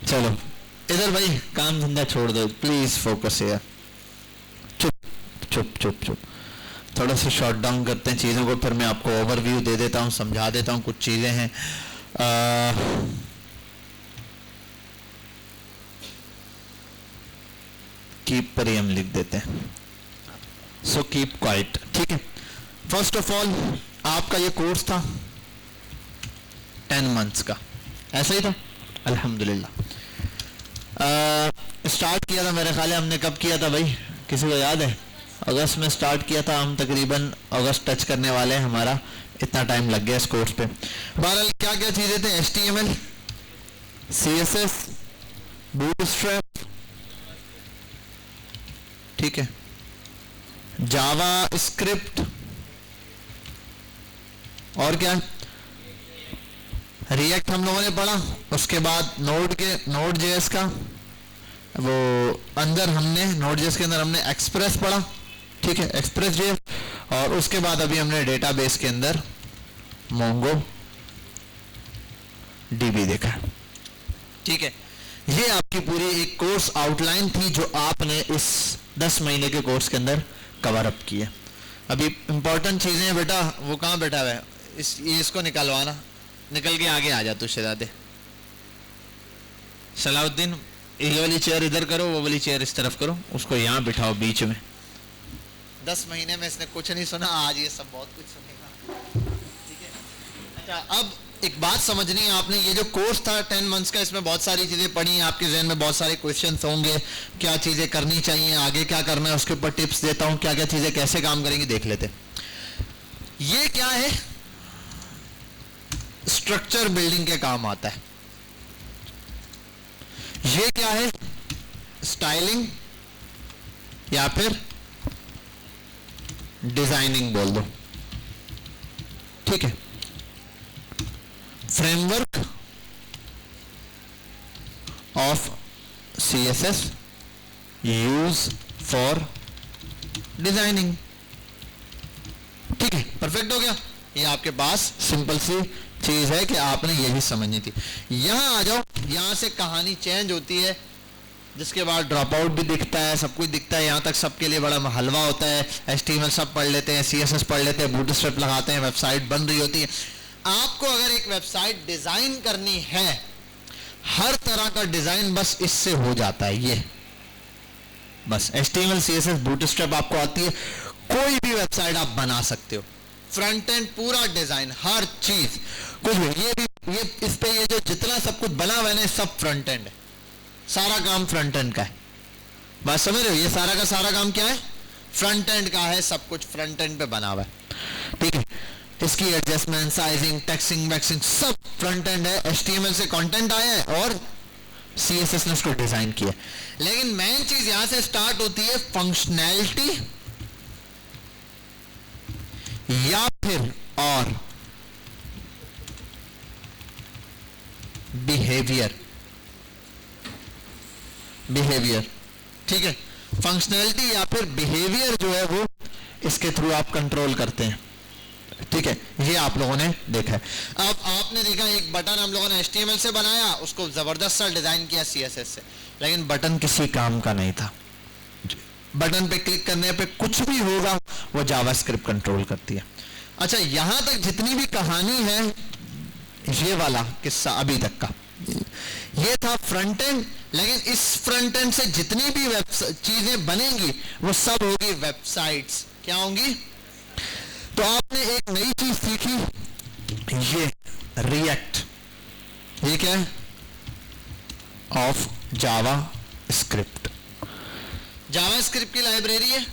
चलो इधर भाई काम धंधा छोड़ दो, प्लीज फोकस यार। चुप चुप चुप चुप, थोड़ा सा शॉर्ट डाउन करते हैं चीज़ों को, फिर मैं आपको ओवरव्यू दे देता हूँ, समझा देता हूँ कुछ चीज़ें हैं। कीप पर ही हम लिख देते हैं, सो कीप क्वाइट, ठीक है। फर्स्ट ऑफ ऑल आपका ये कोर्स था 10 मंथ्स का, ऐसा ही था अल्हम्दुलिल्लाह। स्टार्ट किया था मेरे ख्याल है हमने, कब किया था भाई, किसी को याद है? अगस्त में स्टार्ट किया था हम, तकरीबन अगस्त टच करने वाले हैं, हमारा इतना टाइम लग गया इस कोर्स पे। बहरहाल क्या क्या चीज़ें थे? HTML, CSS, बूटस्ट्रैप, ठीक है, जावा स्क्रिप्ट, और क्या, रिएक्ट हम लोगों ने पढ़ा। उसके बाद नोड जेएस का वो अंदर हमने नोड जेएस के अंदर हमने एक्सप्रेस पढ़ा, ठीक है, एक्सप्रेस जेएस। और उसके बाद अभी हमने डेटाबेस के अंदर मोंगो डीबी देखा, ठीक है। ये आपकी पूरी एक कोर्स आउटलाइन थी जो आपने इस 10 महीने के कोर्स के अंदर कवर अप किया। अभी इंपॉर्टेंट चीजें बेटा, वो कहाँ बैठा हुआ है, इसको निकालवाना, निकल के आगे आ जा तू शहजादे। सलाउद्दीन ये वाली चेयर इधर करो, वो वाली चेयर इस तरफ करो, उसको यहाँ बिठाओ बीच में। 10 महीने में इसने कुछ नहीं सुना, आज ये सब बहुत कुछ सुनेगा, ठीक है। अच्छा, अब एक बात समझनी है आपने, ये जो कोर्स था 10 मंथ्स का, इसमें बहुत सारी चीजें पढ़ी हैं, आपके जहन में बहुत सारे क्वेश्चंस होंगे, क्या चीजें करनी चाहिए, आगे क्या करना है, उसके ऊपर टिप्स देता हूँ, क्या क्या चीजें कैसे काम करेंगी देख लेते। ये क्या है, स्ट्रक्चर बिल्डिंग के काम आता है। ये क्या है, स्टाइलिंग या फिर डिजाइनिंग बोल दो, ठीक है। Framework of CSS use for designing, ठीक है, परफेक्ट हो गया। ये आपके पास सिंपल सी चीज है कि आपने ये भी समझनी थी। यहां आ जाओ, यहां से कहानी चेंज होती है, जिसके बाद ड्रॉप आउट भी दिखता है, सब कुछ दिखता है, यहाँ तक सबके लिए बड़ा हलवा होता है। HTML सब पढ़ लेते हैं, CSS पढ़ लेते हैं, बूटस्ट्रैप लगाते हैं, वेबसाइट बन रही होती है। आपको अगर एक वेबसाइट डिजाइन करनी है, हर तरह का डिजाइन बस इससे हो जाता है। ये बस HTML CSS बूटस्ट्रैप आपको आती है, कोई भी वेबसाइट आप बना सकते हो। फ्रंट एंड पूरा डिजाइन, हर चीज, कुछ भी, ये भी, ये इस पे ये जो जितना सब कुछ बना हुआ है, सब फ्रंट एंड है, सारा काम फ्रंट एंड का है। बात समझ रहे हो, ये सारा का सारा काम क्या है, फ्रंट एंड का है, सब कुछ फ्रंट एंड पे बना हुआ है, ठीक है। इसकी एडजस्टमेंट, साइजिंग, टेक्सिंग, वैक्सिंग सब फ्रंट एंड है। HTML से कंटेंट आया है और CSS ने उसको डिजाइन किया। लेकिन मेन चीज यहां से स्टार्ट होती है, फंक्शनैलिटी या फिर और बिहेवियर, ठीक है। फंक्शनैलिटी या फिर बिहेवियर जो है वो इसके थ्रू आप कंट्रोल करते हैं, ठीक है। ये आप लोगों ने देखा है। अब आपने देखा एक बटन हम लोगों ने HTML से बनाया, उसको जबरदस्त सा डिजाइन किया CSS से, लेकिन बटन किसी काम का नहीं था। बटन पे क्लिक करने पे कुछ भी होगा वो जावास्क्रिप्ट कंट्रोल करती है। अच्छा, यहां तक जितनी भी कहानी है, ये वाला किस्सा अभी तक का, ये था फ्रंट एंड। लेकिन इस फ्रंट एंड से जितनी भी चीजें बनेंगी वो सब होगी वेबसाइट्स। क्या होंगी? तो आपने एक नई चीज सीखी, ये रिएक्ट, ये क्या है, of Java script, Java script की लाइब्रेरी है।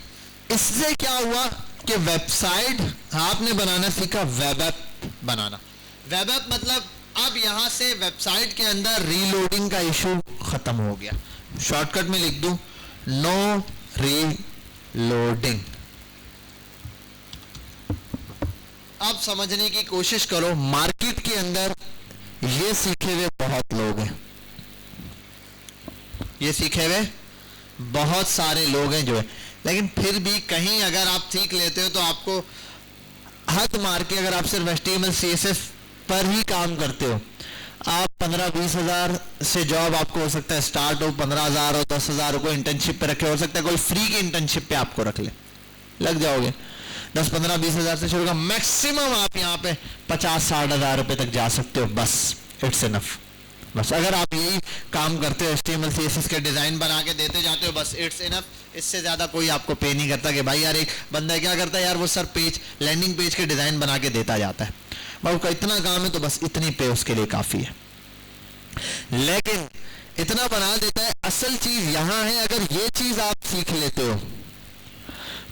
इससे क्या हुआ कि वेबसाइट आपने बनाना सीखा, वेब ऐप बनाना। वेब ऐप मतलब अब यहां से वेबसाइट के अंदर रीलोडिंग का इशू खत्म हो गया। शॉर्टकट में लिख दूं, नो रीलोडिंग। अब समझने की कोशिश करो, मार्केट के अंदर ये सीखे हुए बहुत लोग हैं, ये सीखे हुए बहुत सारे लोग हैं जो है, लेकिन फिर भी कहीं अगर आप सीख लेते हो तो आपको हद मार के, अगर आप सिर्फ HTML CSS पर ही काम करते हो, आप 15-20 हजार से जॉब आपको हो सकता है स्टार्ट हो, 15,000 और 10,000 को इंटर्नशिप पे रखे, हो सकता है कोई फ्री की इंटर्नशिप पे आपको रख ले, लग जाओगे। 10-15-20 हजार से शुरू का, मैक्सिमम आप यहाँ पे 50-60 हजार रुपए तक जा सकते हो, बस इट्स इनफ। बस अगर आप यही काम करते हो, HTML CSS के डिजाइन बना के देते जाते हो, बस इट्स इनफ। इससे ज्यादा कोई आपको पे नहीं करता कि भाई यार एक बंदा क्या करता है यार, वो सर पेज लैंडिंग पेज के डिजाइन बना के देता जाता है, भाई उसका इतना काम है तो बस इतनी पे उसके लिए काफी है। लेकिन इतना बना देता है, असल चीज यहां है, अगर ये चीज आप सीख लेते हो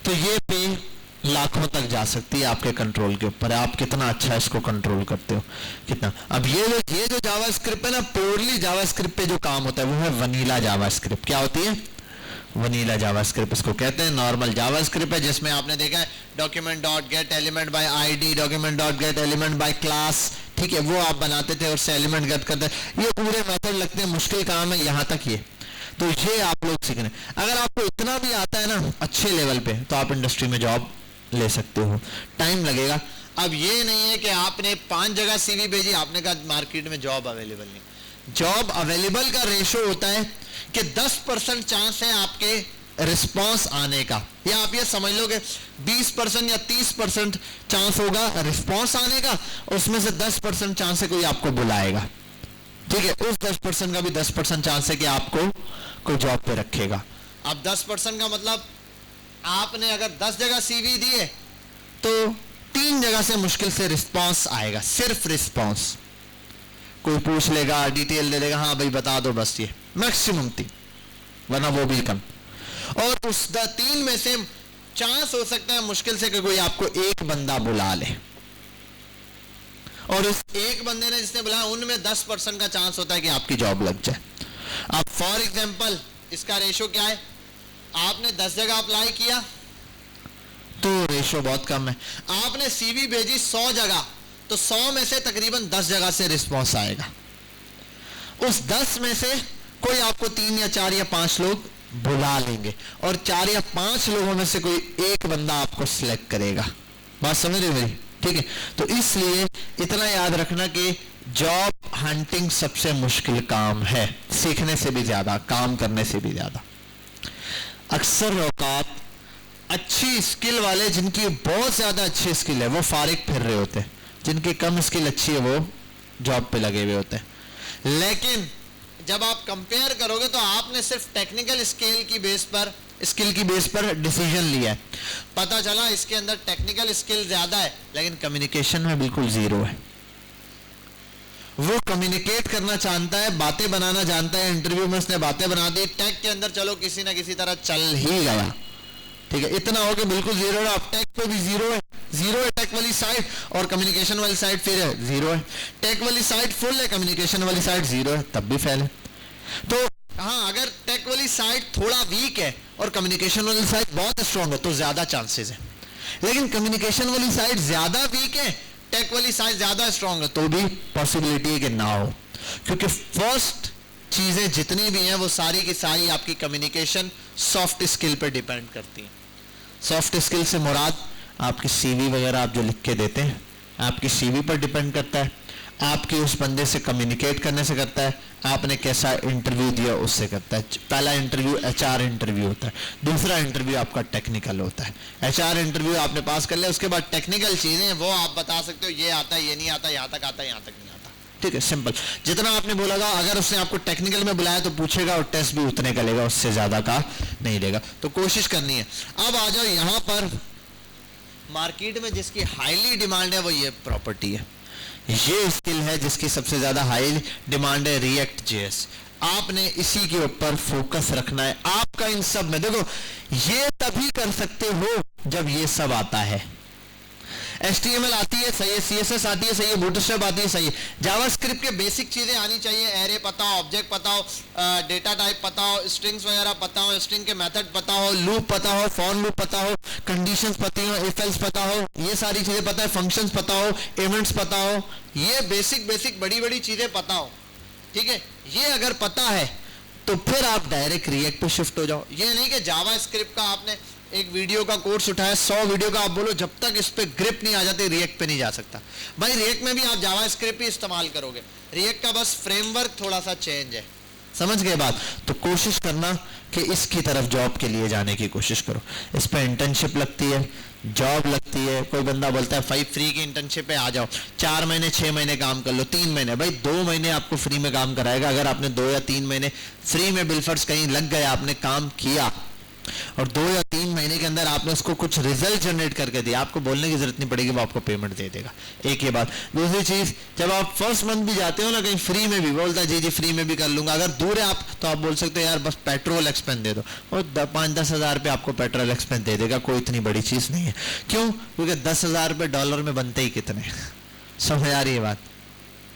तो ये पे लाखों तक जा सकती है, आपके कंट्रोल के ऊपर है, आप कितना अच्छा इसको कंट्रोल करते हो कितना। अब ये जो जावास्क्रिप्ट है ना, प्योरली जावास्क्रिप्ट पे जो काम होता है वो है वनीला जावास्क्रिप्ट। क्या होती है? वनीला जावास्क्रिप्ट इसको कहते हैं। नॉर्मल जावास्क्रिप्ट है जिसमें आपने देखा है document dot gate element by ID, document dot gate element by class, ठीक है, वो आप बनाते थे और उससे एलिमेंट गेट करते, ये पूरे मेथड लगते हैं, मुश्किल काम है यहाँ तक ये, तो ये आप लोग सीखने। अगर आपको इतना भी आता है ना अच्छे लेवल पे, तो आप इंडस्ट्री में जॉब ले सकते हो, टाइम लगेगा। अब ये नहीं है कि आपने 5 जगह CV भेजी, आपने कहा मार्केट में जॉब अवेलेबल नहीं। जॉब अवेलेबल का रेशो होता है कि 10% चांस है आपके रिस्पांस आने का, या आप ये समझ लो कि 20% या 30% चांस होगा रिस्पांस आने का, उसमें से 10% चांस है कोई आपको बुलाएगा, ठीक है। उस 10% का भी 10% चांस है कि आपको कोई जॉब पे रखेगा। अब 10% का मतलब आपने अगर 10 जगह CV दिए तो 3 जगह से मुश्किल से रिस्पांस आएगा, सिर्फ रिस्पांस। कोई पूछ लेगा, डिटेल दे देगा, हाँ भाई बता दो, बस ये मैक्सिमम 3, वरना वो भी कम। और उस 3 में से चांस हो सकता है मुश्किल से कि कोई आपको एक बंदा बुला ले, और उस एक बंदे ने जिसने बुलाया उनमें 10% का चांस होता है कि आपकी जॉब लग जाए। अब फॉर एग्जाम्पल इसका रेशो क्या है, आपने 10 जगह अप्लाई किया तो रेशो बहुत कम है। आपने CV भेजी 100 जगह, तो 100 में से तकरीबन 10 जगह से रिस्पांस आएगा। उस 10 में से कोई आपको 3 या 4 या 5 लोग बुला लेंगे, और 4 या 5 लोगों में से कोई एक बंदा आपको सिलेक्ट करेगा। बात समझ रहे हो मेरी? ठीक है, तो इसलिए इतना याद रखना कि जॉब हंटिंग सबसे मुश्किल काम है, सीखने से भी ज्यादा, काम करने से भी ज्यादा। अक्सर औकात अच्छी स्किल वाले, जिनकी बहुत ज्यादा अच्छी स्किल है, वो फारिग फिर रहे होते हैं, जिनकी कम स्किल अच्छी है वो जॉब पे लगे हुए होते हैं। लेकिन जब आप कंपेयर करोगे तो आपने सिर्फ टेक्निकल स्किल की बेस पर डिसीजन लिया है, पता चला इसके अंदर टेक्निकल स्किल ज्यादा है लेकिन कम्युनिकेशन में बिल्कुल जीरो है। वो कम्युनिकेट करना जानता है, बातें बनाना जानता है, इंटरव्यू में उसने बातें बना दी, टेक के अंदर चलो किसी ना किसी तरह चल ही गया, ठीक है। इतना हो कि बिल्कुल जीरो है, अब टेक पे भी जीरो है टेक वाली साइड, और कम्युनिकेशन वाली साइड फिर है जीरो है। टेक वाली साइड फुल है, कम्युनिकेशन वाली साइड जीरो है, तब भी फेल है। तो हाँ, अगर टेक वाली साइड थोड़ा वीक है और कम्युनिकेशन वाली साइड बहुत स्ट्रांग है तो ज्यादा चांसेस है। लेकिन कम्युनिकेशन वाली साइड ज्यादा वीक है, टेक वाली साइड ज्यादा स्ट्रांग है, तो भी पॉसिबिलिटी है कि ना हो, क्योंकि फर्स्ट चीजें जितनी भी हैं वो सारी की सारी आपकी कम्युनिकेशन सॉफ्ट स्किल पर डिपेंड करती हैं। सॉफ्ट स्किल से मुराद आपकी CV वगैरह आप जो लिख के देते हैं, आपकी CV पर डिपेंड करता है, आपके उस बंदे से कम्युनिकेट करने से करता है, आपने कैसा इंटरव्यू दिया उससे करता है। पहला इंटरव्यू HR इंटरव्यू होता है, दूसरा इंटरव्यू आपका टेक्निकल होता है। HR इंटरव्यू आपने पास कर लिया, उसके बाद टेक्निकल चीजें वो आप बता सकते हो, ये आता है, ये नहीं आता, यहाँ तक आता है, यहाँ तक नहीं आता, ठीक है, सिंपल। जितना आपने बोला था, अगर उसने आपको टेक्निकल में बुलाया तो पूछेगा और टेस्ट भी उतने का लेगा, उससे ज्यादा का नहीं लेगा, तो कोशिश करनी है। अब आ जाओ यहाँ पर, मार्केट में जिसकी हाईली डिमांड है वो ये प्रॉपर्टी है, ये स्किल है जिसकी सबसे ज्यादा हाई डिमांड है, रिएक्ट JS। आपने इसी के ऊपर फोकस रखना है। आपका इन सब में देखो, ये तभी कर सकते हो जब ये सब आता है। HTML आती है, सही है, CSS आती है, सही है, बूटस्ट्रैप आती है, सही है, जावास्क्रिप्ट के बेसिक चीजें आनी चाहिए, एरे पता हो, ऑब्जेक्ट पता हो, डेटा टाइप पता हो, स्ट्रिंग्स वगैरह पता हो, स्ट्रिंग के मेथड पता हो, लूप पता हो, फॉर लूप पता हो, कंडीशंस पता हो, इफ एल्स पता हो, ये सारी चीजें पता है, फंक्शंस पता हो, इवेंट्स पता हो, ये बेसिक बड़ी चीजें पता हो, ठीक है। ये अगर पता है तो फिर आप डायरेक्ट रिएक्ट पे शिफ्ट हो जाओ। ये नहीं कि जावास्क्रिप्ट का आपने एक वीडियो का कोर्स उठाया, 100 वीडियो का, आप बोलो जब तक इस पे ग्रिप नहीं आ जाती रिएक्ट पे नहीं जा सकता। भाई रिएक्ट में भी आप जावास्क्रिप्ट ही इस्तेमाल करोगे, रिएक्ट का बस फ्रेमवर्क थोड़ा सा चेंज है, समझ गए बात। तो कोशिश करना कि इसकी तरफ जॉब के लिए जाने की कोशिश करो। इस पर इंटर्नशिप लगती है, जॉब लगती है। कोई बंदा बोलता है भाई फ्री की इंटर्नशिप पे आ जाओ, 4 महीने 6 महीने काम कर लो, 3 महीने, भाई 2 महीने आपको फ्री में काम कराएगा। अगर आपने 2 या 3 महीने फ्री में बिलफर्स कहीं लग गए, आपने काम किया और 2 या 3 महीने के अंदर आपने उसको कुछ रिजल्ट जनरेट करके दिया, आपको बोलने की जरूरत नहीं पड़ेगी, वो आपको पेमेंट दे देगा। एक ये बात। दूसरी चीज, जब आप फर्स्ट मंथ भी जाते हो ना कहीं फ्री में भी, बोलता है जी जी फ्री में भी कर लूंगा। अगर दूर है आप तो आप बोल सकते हो यार बस पेट्रोल एक्सपेंस दे दो, और 5-10 हजार रुपये आपको पेट्रोल एक्सपेंस दे देगा, कोई इतनी बड़ी चीज नहीं है। क्यों? क्योंकि 10,000 रुपये डॉलर में बनते ही कितने, समझ आ रही है बात,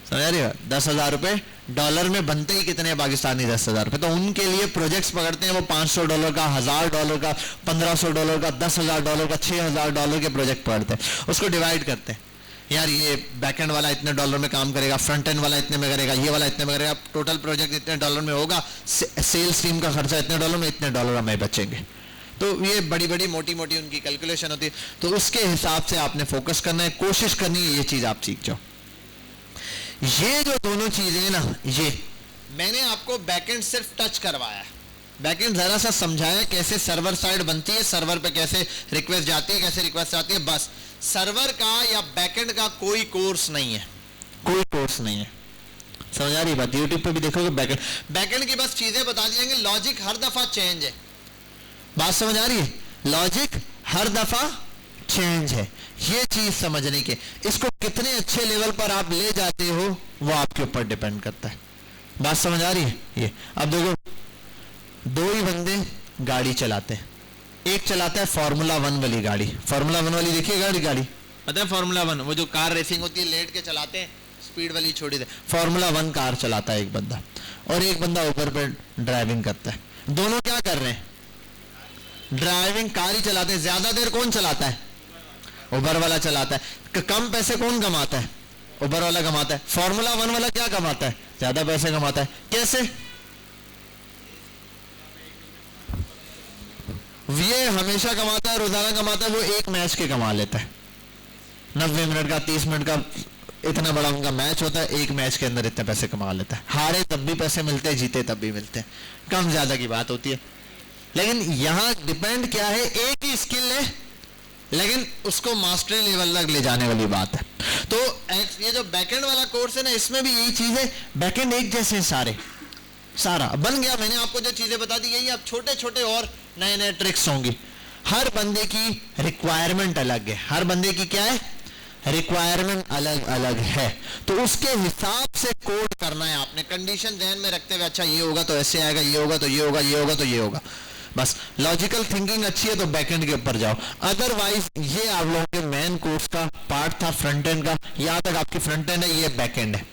समझ आ रही है? 10,000 रुपये डॉलर में बनते ही कितने हैं पाकिस्तानी 10,000 रुपये। तो उनके लिए प्रोजेक्ट्स पकड़ते हैं वो $500 का, $1,000 का, $1,500 का, $10,000 का, $6,000 के प्रोजेक्ट पकड़ते हैं, उसको डिवाइड करते हैं। यार ये बैकएंड वाला इतने डॉलर में काम करेगा, फ्रंट एंड वाला इतने में करेगा, ये वाला इतने में करेगा, टोटल प्रोजेक्ट इतने डॉलर में होगा, सेल्स टीम का खर्चा इतने डॉलर में, इतने डॉलर हमें बचेंगे। तो ये बड़ी बड़ी मोटी मोटी उनकी कैलकुलेशन होती है। तो उसके हिसाब से आपने फोकस करना है, कोशिश करनी है ये चीज आप सीख जाओ। ये जो दोनों चीजें हैं ना, ये मैंने आपको बैकएंड सिर्फ टच करवाया है, बैकएंड जरा सा समझाया कैसे सर्वर साइड बनती है, सर्वर पे कैसे रिक्वेस्ट जाती है, कैसे रिक्वेस्ट आती है, बस। सर्वर का या बैकएंड का कोई कोर्स नहीं है, कोई कोर्स नहीं है, समझ आ रही बात। यूट्यूब पे भी देखोगे बैकएंड की बस चीजें बता दी जाएंगे, लॉजिक हर दफा चेंज है, बात समझ आ रही है? लॉजिक हर दफा चेंज है, ये चीज समझने के। इसको कितने अच्छे लेवल पर आप ले जाते हो वो आपके ऊपर डिपेंड करता है, बात समझ आ रही है? ये अब देखो, 2 ही बंदे गाड़ी चलाते हैं, एक चलाता है फार्मूला 1 वाली गाड़ी, फार्मूला 1 वाली देखिए गाड़ी पता है? फार्मूला 1 वो जो कार रेसिंग होती है, लेट के चलाते हैं, स्पीड वाली छोड़ी दे, फार्मूला 1 कार चलाता है एक बंदा, और एक बंदा ऊपर पे ड्राइविंग करता है। दोनों क्या कर रहे हैं? ड्राइविंग कार ही चलाते हैं। ज्यादा देर कौन चलाता है? उबर वाला चलाता है। कम पैसे कौन कमाता है? उबर वाला कमाता है। फार्मूला 1 वाला क्या कमाता है? ज्यादा पैसे कमाता है। कैसे? ये हमेशा कमाता है, रोजाना कमाता है, वो एक मैच के कमा लेता है, 90 मिनट का, 30 मिनट का, इतना बड़ा उनका मैच होता है, एक मैच के अंदर इतने पैसे कमा लेता है। हारे तब भी पैसे मिलते हैं, जीते तब भी मिलते हैं, कम ज्यादा की बात होती है। लेकिन यहां डिपेंड क्या है, एक ही स्किल है लेकिन उसको मास्टरी लेवल तक ले जाने वाली बात है। तो ये जो बैकएंड वाला कोर्स है ना, इसमें भी यही चीज है, बैकएंड एक जैसे सारा बन गया। मैंने आपको जो चीजें बता दी यही, अब छोटे छोटे और नए नए ट्रिक्स होंगी। हर बंदे की रिक्वायरमेंट अलग है, हर बंदे की क्या है? रिक्वायरमेंट अलग अलग है, तो उसके हिसाब से कोड करना है आपने, कंडीशन ध्यान में रखते हुए। अच्छा ये होगा तो ऐसे आएगा, ये होगा तो ये होगा, ये होगा तो ये होगा, बस। लॉजिकल थिंकिंग अच्छी है तो बैकएंड के ऊपर जाओ। अदरवाइज ये आप लोगों के मेन कोर्स का पार्ट था फ्रंट एंड का, यहां तक आपकी फ्रंट एंड है, ये बैकएंड है।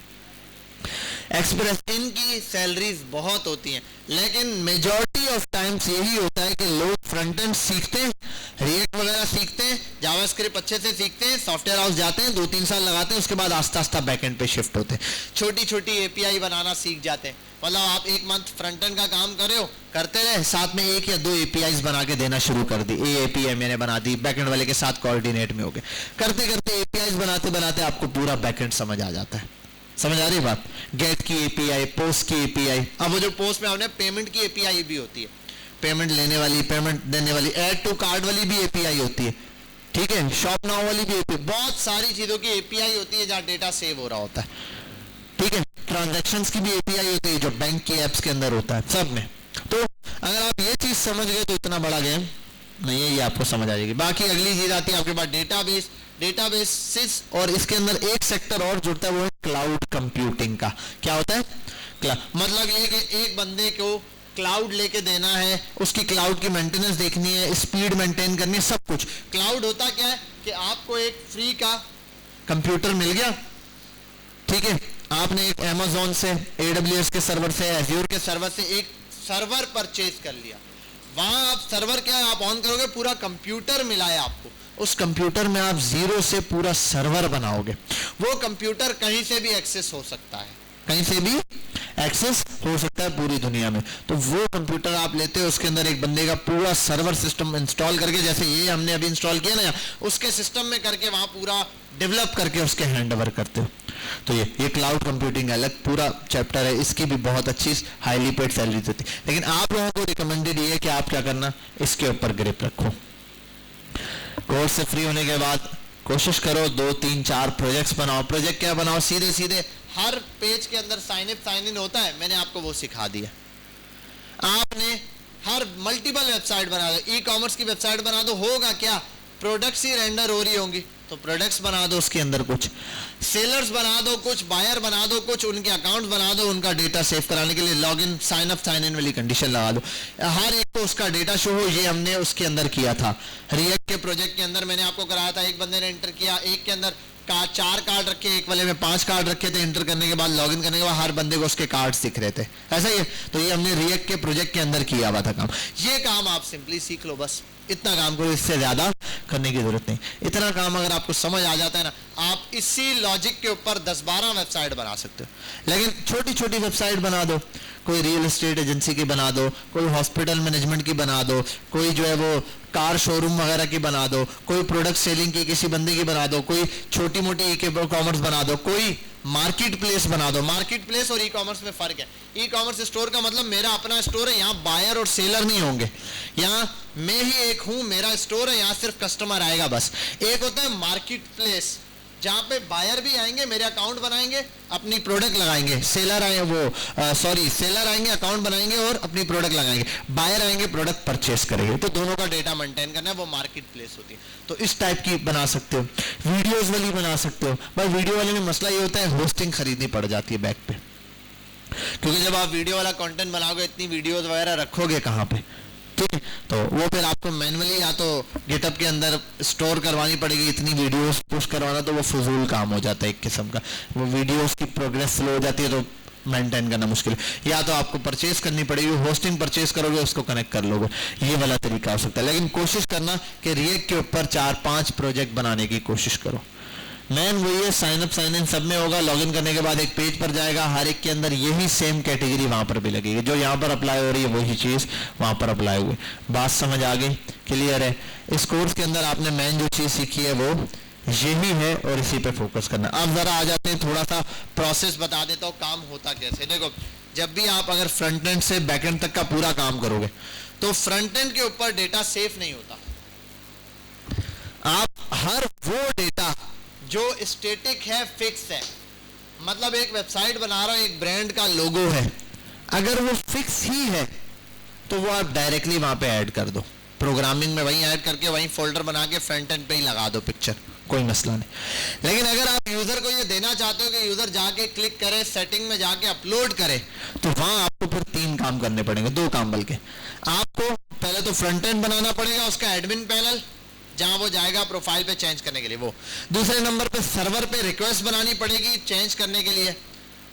एक्सप्रेस इनकी सैलरीज बहुत होती हैं, लेकिन मेजॉरिटी ऑफ टाइम्स यही होता है कि लोग फ्रंट एंड सीखते हैं, रिएक्ट वगैरह सीखते हैं, जावास्क्रिप्ट अच्छे से सीखते हैं, सॉफ्टवेयर हाउस जाते हैं, 2-3 साल लगाते हैं, उसके बाद आस्ता आस्ता बैकएंड पे शिफ्ट होते हैं, छोटी छोटी एपीआई बनाना सीख जाते हैं। मतलब आप 1 मंथ फ्रंट एंड का काम कर रहे हो, करते रहे, साथ में 1 या 2 एपीआई बना के देना शुरू कर दी। ये एपीआई मैंने बना दी, बैकएंड वाले के साथ कोऑर्डिनेट में हो गए, करते करते एपीआई बनाते बनाते आपको पूरा बैकएंड समझ आ जाता है। समझ आ रही बात? गेट की एपीआई, पोस्ट की एपीआई, अब वो जो पोस्ट में आपने पेमेंट की एपीआई भी होती है, पेमेंट लेने वाली, पेमेंट देने वाली, ऐड टू कार्ड वाली भी एपीआई होती है, ठीक है, शॉप नाउ वाली भी एपीआई, बहुत सारी चीजों की एपीआई होती है जहां डेटा सेव हो रहा होता है, ठीक है। ट्रांजैक्शंस की भी एपीआई होती है जो बैंक की एप्स के अंदर होता है, सब में। तो अगर आप ये चीज समझ गए तो इतना बड़ा गेम नहीं है, ये आपको समझ आ जाएगी। बाकी अगली चीज आती है आपके पास डेटाबेसेस, और इसके अंदर एक सेक्टर और जुड़ता है, वो है क्लाउड कंप्यूटिंग का। क्या होता है? मतलब ये कि एक बंदे को क्लाउड लेके देना है, उसकी क्लाउड की मेंटेनेंस देखनी है, स्पीड मेंटेन करनी है, सब कुछ। क्लाउड होता क्या है कि आपको एक फ्री का कंप्यूटर मिल गया, ठीक है, आपने एक Amazon से, AWS के सर्वर से, Azure के सर्वर से एक सर्वर परचेज कर लिया। वहां आप सर्वर क्या है, आप ऑन करोगे, पूरा कंप्यूटर मिला है आपको, उस कंप्यूटर में आप जीरो से पूरा सर्वर बनाओगे। वो कंप्यूटर कहीं से भी एक्सेस हो सकता है, कहीं से भी एक्सेस हो सकता है पूरी दुनिया में। तो वो कंप्यूटर आप लेते हो, उसके अंदर एक बंदे का पूरा सर्वर सिस्टम इंस्टॉल करके, जैसे ये हमने अभी इंस्टॉल किया ना, उसके सिस्टम में करके वहां पूरा डेवलप करके उसके हैंड ओवर करते हो। तो ये क्लाउड कंप्यूटिंग अलग पूरा चैप्टर है, इसकी भी बहुत अच्छी हाईली पेड सैलरीज होती है। लेकिन आप लोगों को रिकमेंडेड ये है कि आप क्या करना, इसके ऊपर ग्रिप रखो। कोर्स से फ्री होने के बाद कोशिश करो 2 3 4 प्रोजेक्ट्स बनाओ। प्रोजेक्ट क्या बनाओ, सीधे सीधे हर पेज के अंदर साइन अप साइन इन होता है, मैंने आपको वो सिखा दिया। आपने हर मल्टीपल वेबसाइट बना दो, ई कॉमर्स की वेबसाइट बना दो, होगा क्या, प्रोडक्ट्स ही रेंडर हो रही होंगी, तो प्रोडक्ट्स बना दो, उसके अंदर कुछ सेलर्स बना दो, कुछ बायर बना दो, कुछ उनके अकाउंट बना दो, उनका डेटा सेव कराने के लिए login sign up sign in वाली कंडीशन लगा दो, हर एक को उसका डेटा शो हो। ये हमने उसके अंदर किया था, रिएक्ट के प्रोजेक्ट के अंदर मैंने आपको कराया था। एक बंदे ने एंटर किया, एक के अंदर 4 कार्ड रखे, एक वाले में 5 कार्ड रखे थे। एंटर करने के बाद लॉगिन करने के बाद हर बंदे को उसके कार्ड्स दिख रहे थे, ऐसा ही है। तो ये हमने रिएक्ट के प्रोजेक्ट के अंदर किया हुआ था काम। ये काम आप सिंपली सीख लो, बस इतना काम करो, इससे ज्यादा करने की जरूरत नहीं। इतना काम अगर आपको समझ आ जाता है ना, आप इसी लॉजिक के ऊपर 10-12 वेबसाइट बना सकते हो। लेकिन छोटी छोटी वेबसाइट बना दो, कोई रियल एस्टेट एजेंसी की बना दो, कोई हॉस्पिटल मैनेजमेंट की बना दो, कोई जो है वो कार शोरूम वगैरह की बना दो, कोई प्रोडक्ट सेलिंग की किसी बंदे की बना दो, कोई छोटी मोटी ई कॉमर्स बना दो, कोई मार्केट प्लेस बना दो। मार्केट प्लेस और ई कॉमर्स में फर्क है। ई कॉमर्स स्टोर का मतलब मेरा अपना स्टोर है, यहाँ बायर और सेलर नहीं होंगे, यहाँ मैं ही एक हूं, मेरा स्टोर है, यहाँ सिर्फ कस्टमर आएगा बस। एक होता है मार्केट प्लेस, जहां पे बायर भी आएंगे, मेरे अकाउंट बनाएंगे, अपनी प्रोडक्ट लगाएंगे, सेलर आएंगे अकाउंट बनाएंगे और अपनी प्रोडक्ट लगाएंगे, बायर आएंगे प्रोडक्ट परचेस करेंगे। तो दोनों का डेटा मेंटेन करना है, वो मार्केट प्लेस होती है। तो इस टाइप की बना सकते हो, वीडियोस वाली बना सकते हो। बस वीडियो वाले में मसला ये होता है, होस्टिंग खरीदनी पड़ जाती है बैक पे, क्योंकि जब आप वीडियो वाला कंटेंट बनाओगे, इतनी वीडियोस वगैरह रखोगे कहाँ पे, ठीक है। तो वो फिर आपको मैनुअली या तो गिटहब के अंदर स्टोर करवानी पड़ेगी, इतनी वीडियोस पुश करवाना, तो वो फजूल काम हो जाता है एक किस्म का। वो वीडियोस की प्रोग्रेस स्लो हो जाती है, तो मेंटेन करना मुश्किल है। या तो आपको परचेज करनी पड़ेगी, होस्टिंग परचेज करोगे, उसको कनेक्ट कर लोगे, ये वाला तरीका हो सकता है। लेकिन कोशिश करना कि रिएक्ट के ऊपर 4-5 प्रोजेक्ट बनाने की कोशिश करो। मैन वही है, साइन अप साइन इन सब में होगा। लॉगिन करने के बाद एक पेज पर जाएगा, हर एक के अंदर यही सेम कैटेगरी वहां पर भी लगेगी, जो यहाँ पर अप्लाई हो रही है वही चीज वहां पर अप्लाई हुई। बात समझ आ गई, क्लियर है। इस कोर्स के अंदर आपने मेन जो चीज सीखी है वो यही है, और इसी पे फोकस करना। अब जरा आ जाते हैं, थोड़ा सा प्रोसेस बता देता हूँ काम होता कैसे। देखो, जब भी आप अगर फ्रंट एंड से बैक एंड तक का पूरा काम करोगे, तो फ्रंट एंड के ऊपर डेटा सेफ नहीं होता। आप हर वो डेटा जो स्टैटिक है, फिक्स है, मतलब एक वेबसाइट बना रहा हूं, एक ब्रांड का लोगो है, अगर वो फिक्स ही है तो वो आप डायरेक्टली वहां पे ऐड कर दो, प्रोग्रामिंग में वहीं ऐड करके वहीं फोल्डर बना के फ्रंट एंड पे ही लगा दो पिक्चर, कोई मसला नहीं। लेकिन अगर आप यूजर को ये देना चाहते हो कि यूजर जाके क्लिक करे, सेटिंग में जाके अपलोड करे, तो वहां आपको फिर 3 काम करने पड़ेंगे, 2 काम बल्कि। आपको पहले तो फ्रंट एंड बनाना पड़ेगा, उसका एडमिन पैनल जहां वो जाएगा प्रोफाइल पे चेंज करने के लिए, वो। दूसरे नंबर पे सर्वर पे रिक्वेस्ट बनानी पड़ेगी चेंज करने के लिए,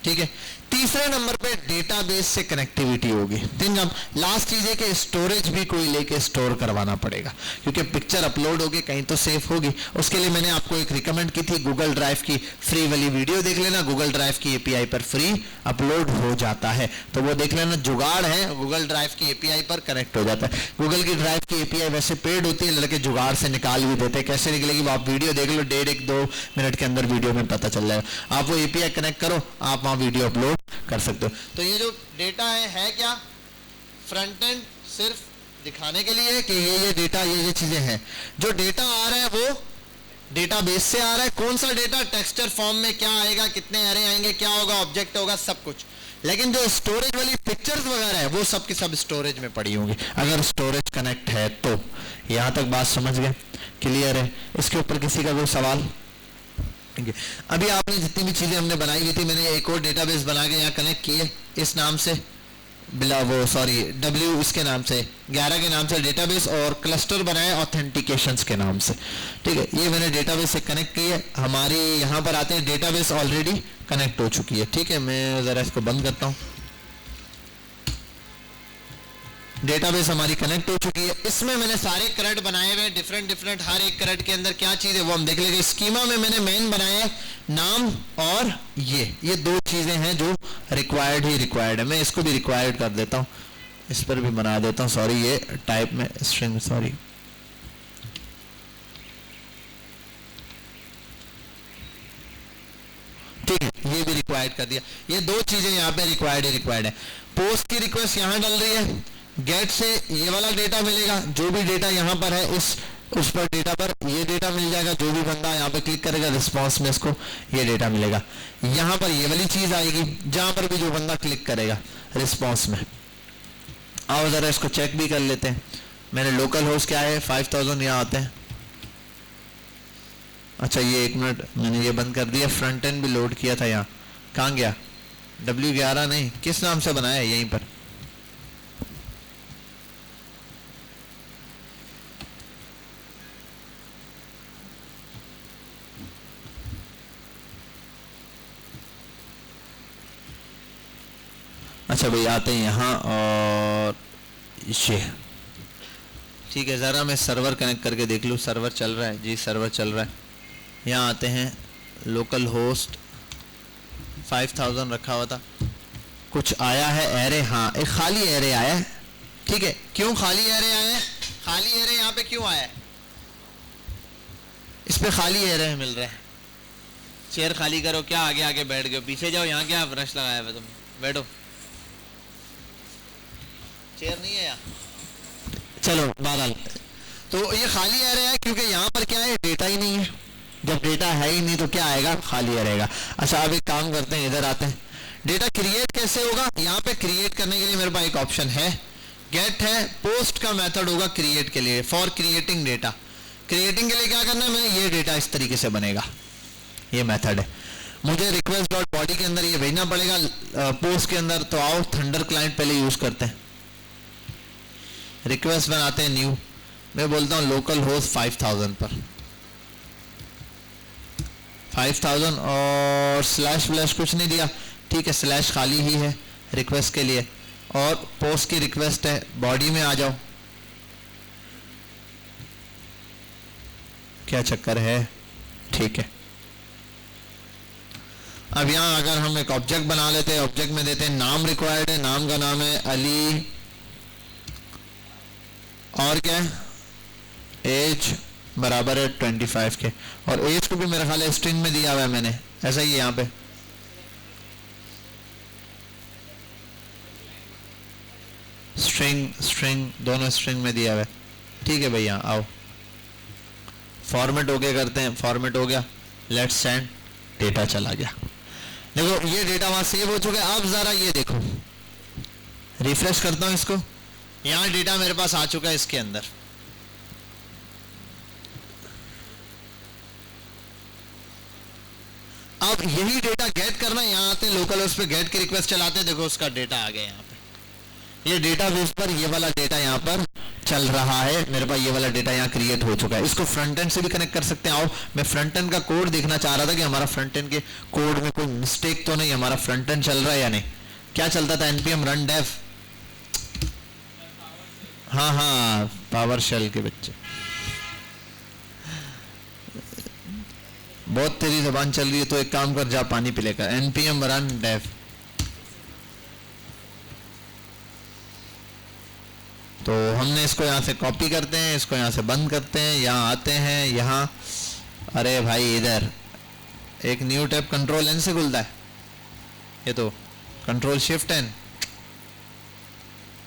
ठीक है। तीसरे नंबर पे डेटाबेस से कनेक्टिविटी होगी। 3 काम। लास्ट चीज है कि स्टोरेज भी कोई लेके स्टोर करवाना पड़ेगा, क्योंकि पिक्चर अपलोड होगी कहीं तो सेफ होगी। उसके लिए मैंने आपको एक रिकमेंड की थी, गूगल ड्राइव की फ्री वाली वीडियो देख लेना। गूगल ड्राइव की एपीआई पर फ्री अपलोड हो जाता है, तो वो देख लेना। जुगाड़ है, गूगल ड्राइव की एपीआई पर कनेक्ट हो जाता है। गूगल की ड्राइव की एपीआई वैसे पेड होती है, लड़के जुगाड़ से निकाल भी देते हैं। कैसे निकलेगी वो आप वीडियो देख लो, 1.5-2 मिनट के अंदर वीडियो में पता चल जाएगा। आप वो एपीआई कनेक्ट करो, आप वहां वीडियो अपलोड कर सकते हो। तो ये जो डेटा है क्या, फ्रंट एंड सिर्फ दिखाने के लिए कि ये डेटा, ये चीजें हैं। जो डेटा आ रहा है वो डेटाबेस से आ रहा है। कौन सा डेटा, टेक्सचर फॉर्म में क्या आएगा, कितने एरे आएंगे, क्या होगा, ऑब्जेक्ट होगा, सब कुछ। लेकिन जो स्टोरेज वाली पिक्चर्स वगैरह है वो सब की सब स्टोरेज में पड़ी होंगी, अगर स्टोरेज कनेक्ट है तो। यहां तक बात समझ गए, क्लियर है। इसके ऊपर किसी का कोई सवाल? अभी आपने जितनी भी चीजें हमने बनाई हुई थी, मैंने एक और डेटाबेस बना के यहाँ कनेक्ट किए इस नाम से, W इसके नाम से, 11 के नाम से डेटाबेस, और क्लस्टर बनाए ऑथेंटिकेशंस के नाम से, ठीक है। ये मैंने डेटाबेस से कनेक्ट किए। हमारी यहाँ पर आते हैं, डेटाबेस ऑलरेडी कनेक्ट हो चुकी है, ठीक है। मैं जरा इसको बंद करता हूँ। डेटाबेस हमारी कनेक्ट हो चुकी है। इसमें मैंने सारे करंट बनाए हुए डिफरेंट डिफरेंट, हर एक करंट के अंदर क्या चीज़ है वो हम देख लेंगे। स्कीमा में मैंने मेन बनाया है नाम और ये दो चीज़ें हैं जो रिक्वायर्ड ही रिक्वायर्ड है। मैं इसको भी रिक्वायर्ड कर देता हूँ, इस पर भी बना देता हूँ, सॉरी ये टाइप में स्ट्रिंग, सॉरी ठीक है, ये भी रिक्वायर्ड कर दिया। ये दो चीजें यहाँ पे रिक्वायर्ड ही रिक्वायर्ड है। पोस्ट की रिक्वेस्ट यहाँ डल रही है, गेट से ये वाला डेटा मिलेगा, जो भी डेटा यहाँ पर है उस पर डेटा पर ये डेटा मिल जाएगा। जो भी बंदा यहाँ पे क्लिक करेगा रिस्पॉन्स में इसको ये डेटा मिलेगा। यहाँ पर ये वाली चीज आएगी जहां पर भी जो बंदा क्लिक करेगा रिस्पॉन्स में। आओ जरा इसको चेक भी कर लेते हैं। मैंने लोकल होस्ट क्या है 5000 यहाँ आते हैं। अच्छा ये एक मिनट, मैंने ये बंद कर दिया। फ्रंट एंड भी लोड किया था यहाँ, कहाँ गया? W11 नहीं, किस नाम से बनाया है यहीं पर? अच्छा भाई आते हैं यहाँ और ये ठीक है। ज़रा मैं सर्वर कनेक्ट करके देख लूँ, सर्वर चल रहा है जी, सर्वर चल रहा है। यहाँ आते हैं, लोकल होस्ट 5000 रखा हुआ था, कुछ आया है एरे, हाँ एक खाली एरे आया है। ठीक है, क्यों खाली एरे आया है? खाली एरे यहाँ पे क्यों आया है? इस पे खाली एरे मिल रहे हैं। चेयर खाली करो, क्या आगे आगे बैठ गए, पीछे जाओ। यहाँ क्या ब्रश लगाया हुआ तुम, बैठो। चेयर नहीं है यहाँ, चलो बहरहाल। तो ये खाली एरे है क्योंकि यहाँ पर क्या है, डेटा ही नहीं है। जब डेटा है ही नहीं तो क्या आएगा, खाली रहेगा। अच्छा अब एक काम करते हैं, इधर आते हैं। डेटा क्रिएट कैसे होगा? यहाँ पे क्रिएट करने के लिए मेरे पास एक ऑप्शन है, गेट है। पोस्ट का मेथड होगा क्रिएट के लिए, फॉर क्रिएटिंग डेटा। क्रिएटिंग के लिए क्या करना है, मैं ये डेटा इस तरीके से बनेगा, ये मेथड है। मुझे रिक्वेस्ट डॉट बॉडी के अंदर ये भेजना पड़ेगा पोस्ट के अंदर। तो आओ थंडर क्लाइंट पहले यूज करते हैं, रिक्वेस्ट बनाते हैं न्यू। मैं बोलता हूँ लोकल होस्ट 5000 पर 5000 और स्लैश व्लैश कुछ नहीं दिया, ठीक है, स्लैश खाली ही है रिक्वेस्ट के लिए। और पोस्ट की रिक्वेस्ट है, बॉडी में आ जाओ। क्या चक्कर है, ठीक है। अब यहां अगर हम एक ऑब्जेक्ट बना लेते हैं, ऑब्जेक्ट में देते हैं नाम रिक्वायर्ड है, नाम का नाम है अली, और क्या है, एज बराबर है 25 के। और एज को भी मेरा ख्याल है स्ट्रिंग में दिया हुआ है मैंने, ऐसा ही है यहाँ पे। स्ट्रिंग दोनों स्ट्रिंग में दिया हुआ है, ठीक है भैया। आओ फॉर्मेट हो गया, करते हैं, फॉर्मेट हो गया, लेट्स सेंड, डेटा चला गया। देखो ये डेटा वहां सेव हो चुका है। अब जरा ये देखो, रिफ्रेश करता हूं इसको, यहां डेटा मेरे पास आ चुका है इसके अंदर। अब यही डेटा गेट करना, यहां आते हैं लोकल होस्ट पे, गेट की रिक्वेस्ट चलाते हैं, देखो उसका डेटा आ गया यहाँ पे। ये डेटाबेस पर ये वाला डेटा यहाँ पर चल रहा है, मेरे पास ये वाला डेटा यहाँ क्रिएट हो चुका है। इसको फ्रंट एंड से भी कनेक्ट कर सकते हैं। आओ मैं फ्रंट एंड का कोड देखना चाह रहा था कि हमारा फ्रंट एंड के कोड में कोई मिस्टेक तो नहीं, हमारा फ्रंट एंड चल रहा है या नहीं। क्या चलता था, npm run dev, हाँ पावर शेल के बच्चे, बहुत तेरी जबान चल रही है, तो एक काम कर, जा पानी पी लेकर। npm run dev, तो हमने इसको यहाँ से कॉपी करते हैं, इसको यहाँ से बंद करते हैं, यहाँ आते हैं, यहाँ, अरे भाई इधर एक न्यू टैब कंट्रोल एन से खुलता है, ये तो कंट्रोल शिफ्ट एन,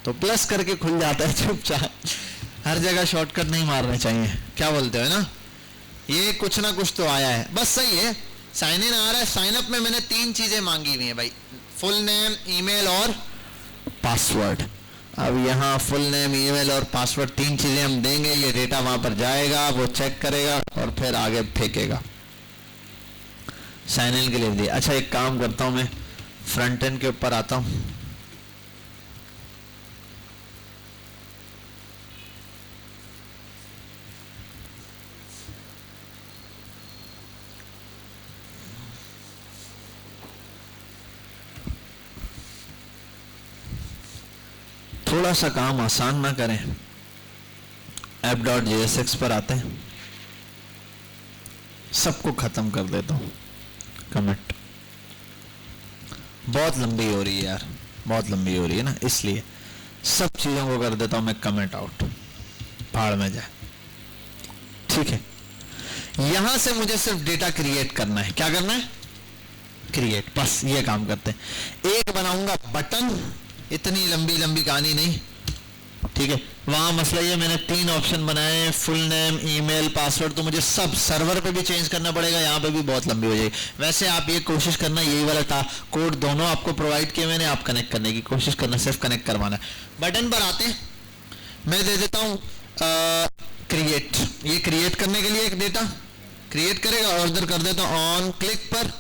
तो प्लस करके खुल जाता है चुपचाप। हर जगह शॉर्टकट नहीं मारने चाहिए, क्या बोलते हो ना। ये कुछ ना कुछ तो आया है, बस सही है। साइन इन आ रहा है, साइन अप में मैंने 3 चीजें मांगी हुई हैं भाई, फुल नेम, ईमेल और पासवर्ड। अब यहाँ फुल नेम, ईमेल और पासवर्ड 3 चीजें हम देंगे, ये डेटा वहां पर जाएगा, वो चेक करेगा और फिर आगे फेंकेगा। साइन इन के लिए दिया। अच्छा एक काम करता हूं, मैं फ्रंट एंड के ऊपर आता हूं, थोड़ा सा काम आसान ना करें, app.jsx पर आते हैं, सबको खत्म कर देता हूँ। कमेंट बहुत लंबी हो रही है यार, बहुत लंबी हो रही है ना, इसलिए सब चीजों को कर देता हूं मैं कमेंट आउट, भाड़ में जाए। ठीक है, यहां से मुझे सिर्फ डेटा क्रिएट करना है। क्या करना है? क्रिएट, बस ये काम करते हैं। एक बनाऊंगा बटन, इतनी लंबी लंबी कहानी नहीं, ठीक है। वहां मसला ये, मैंने 3 ऑप्शन बनाए, फुल नेम, ईमेल, पासवर्ड, तो मुझे सब सर्वर पे भी चेंज करना पड़ेगा, यहाँ पे भी बहुत लंबी हो जाएगी। वैसे आप ये कोशिश करना, यही वाला था कोड दोनों आपको प्रोवाइड किए मैंने, आप कनेक्ट करने की कोशिश करना, सिर्फ कनेक्ट करवाना है। बटन पर आते हैं, मैं दे देता हूँ क्रिएट। ये क्रिएट करने के लिए एक डेटा क्रिएट करेगा, और इधर कर देता हूँ ऑन क्लिक पर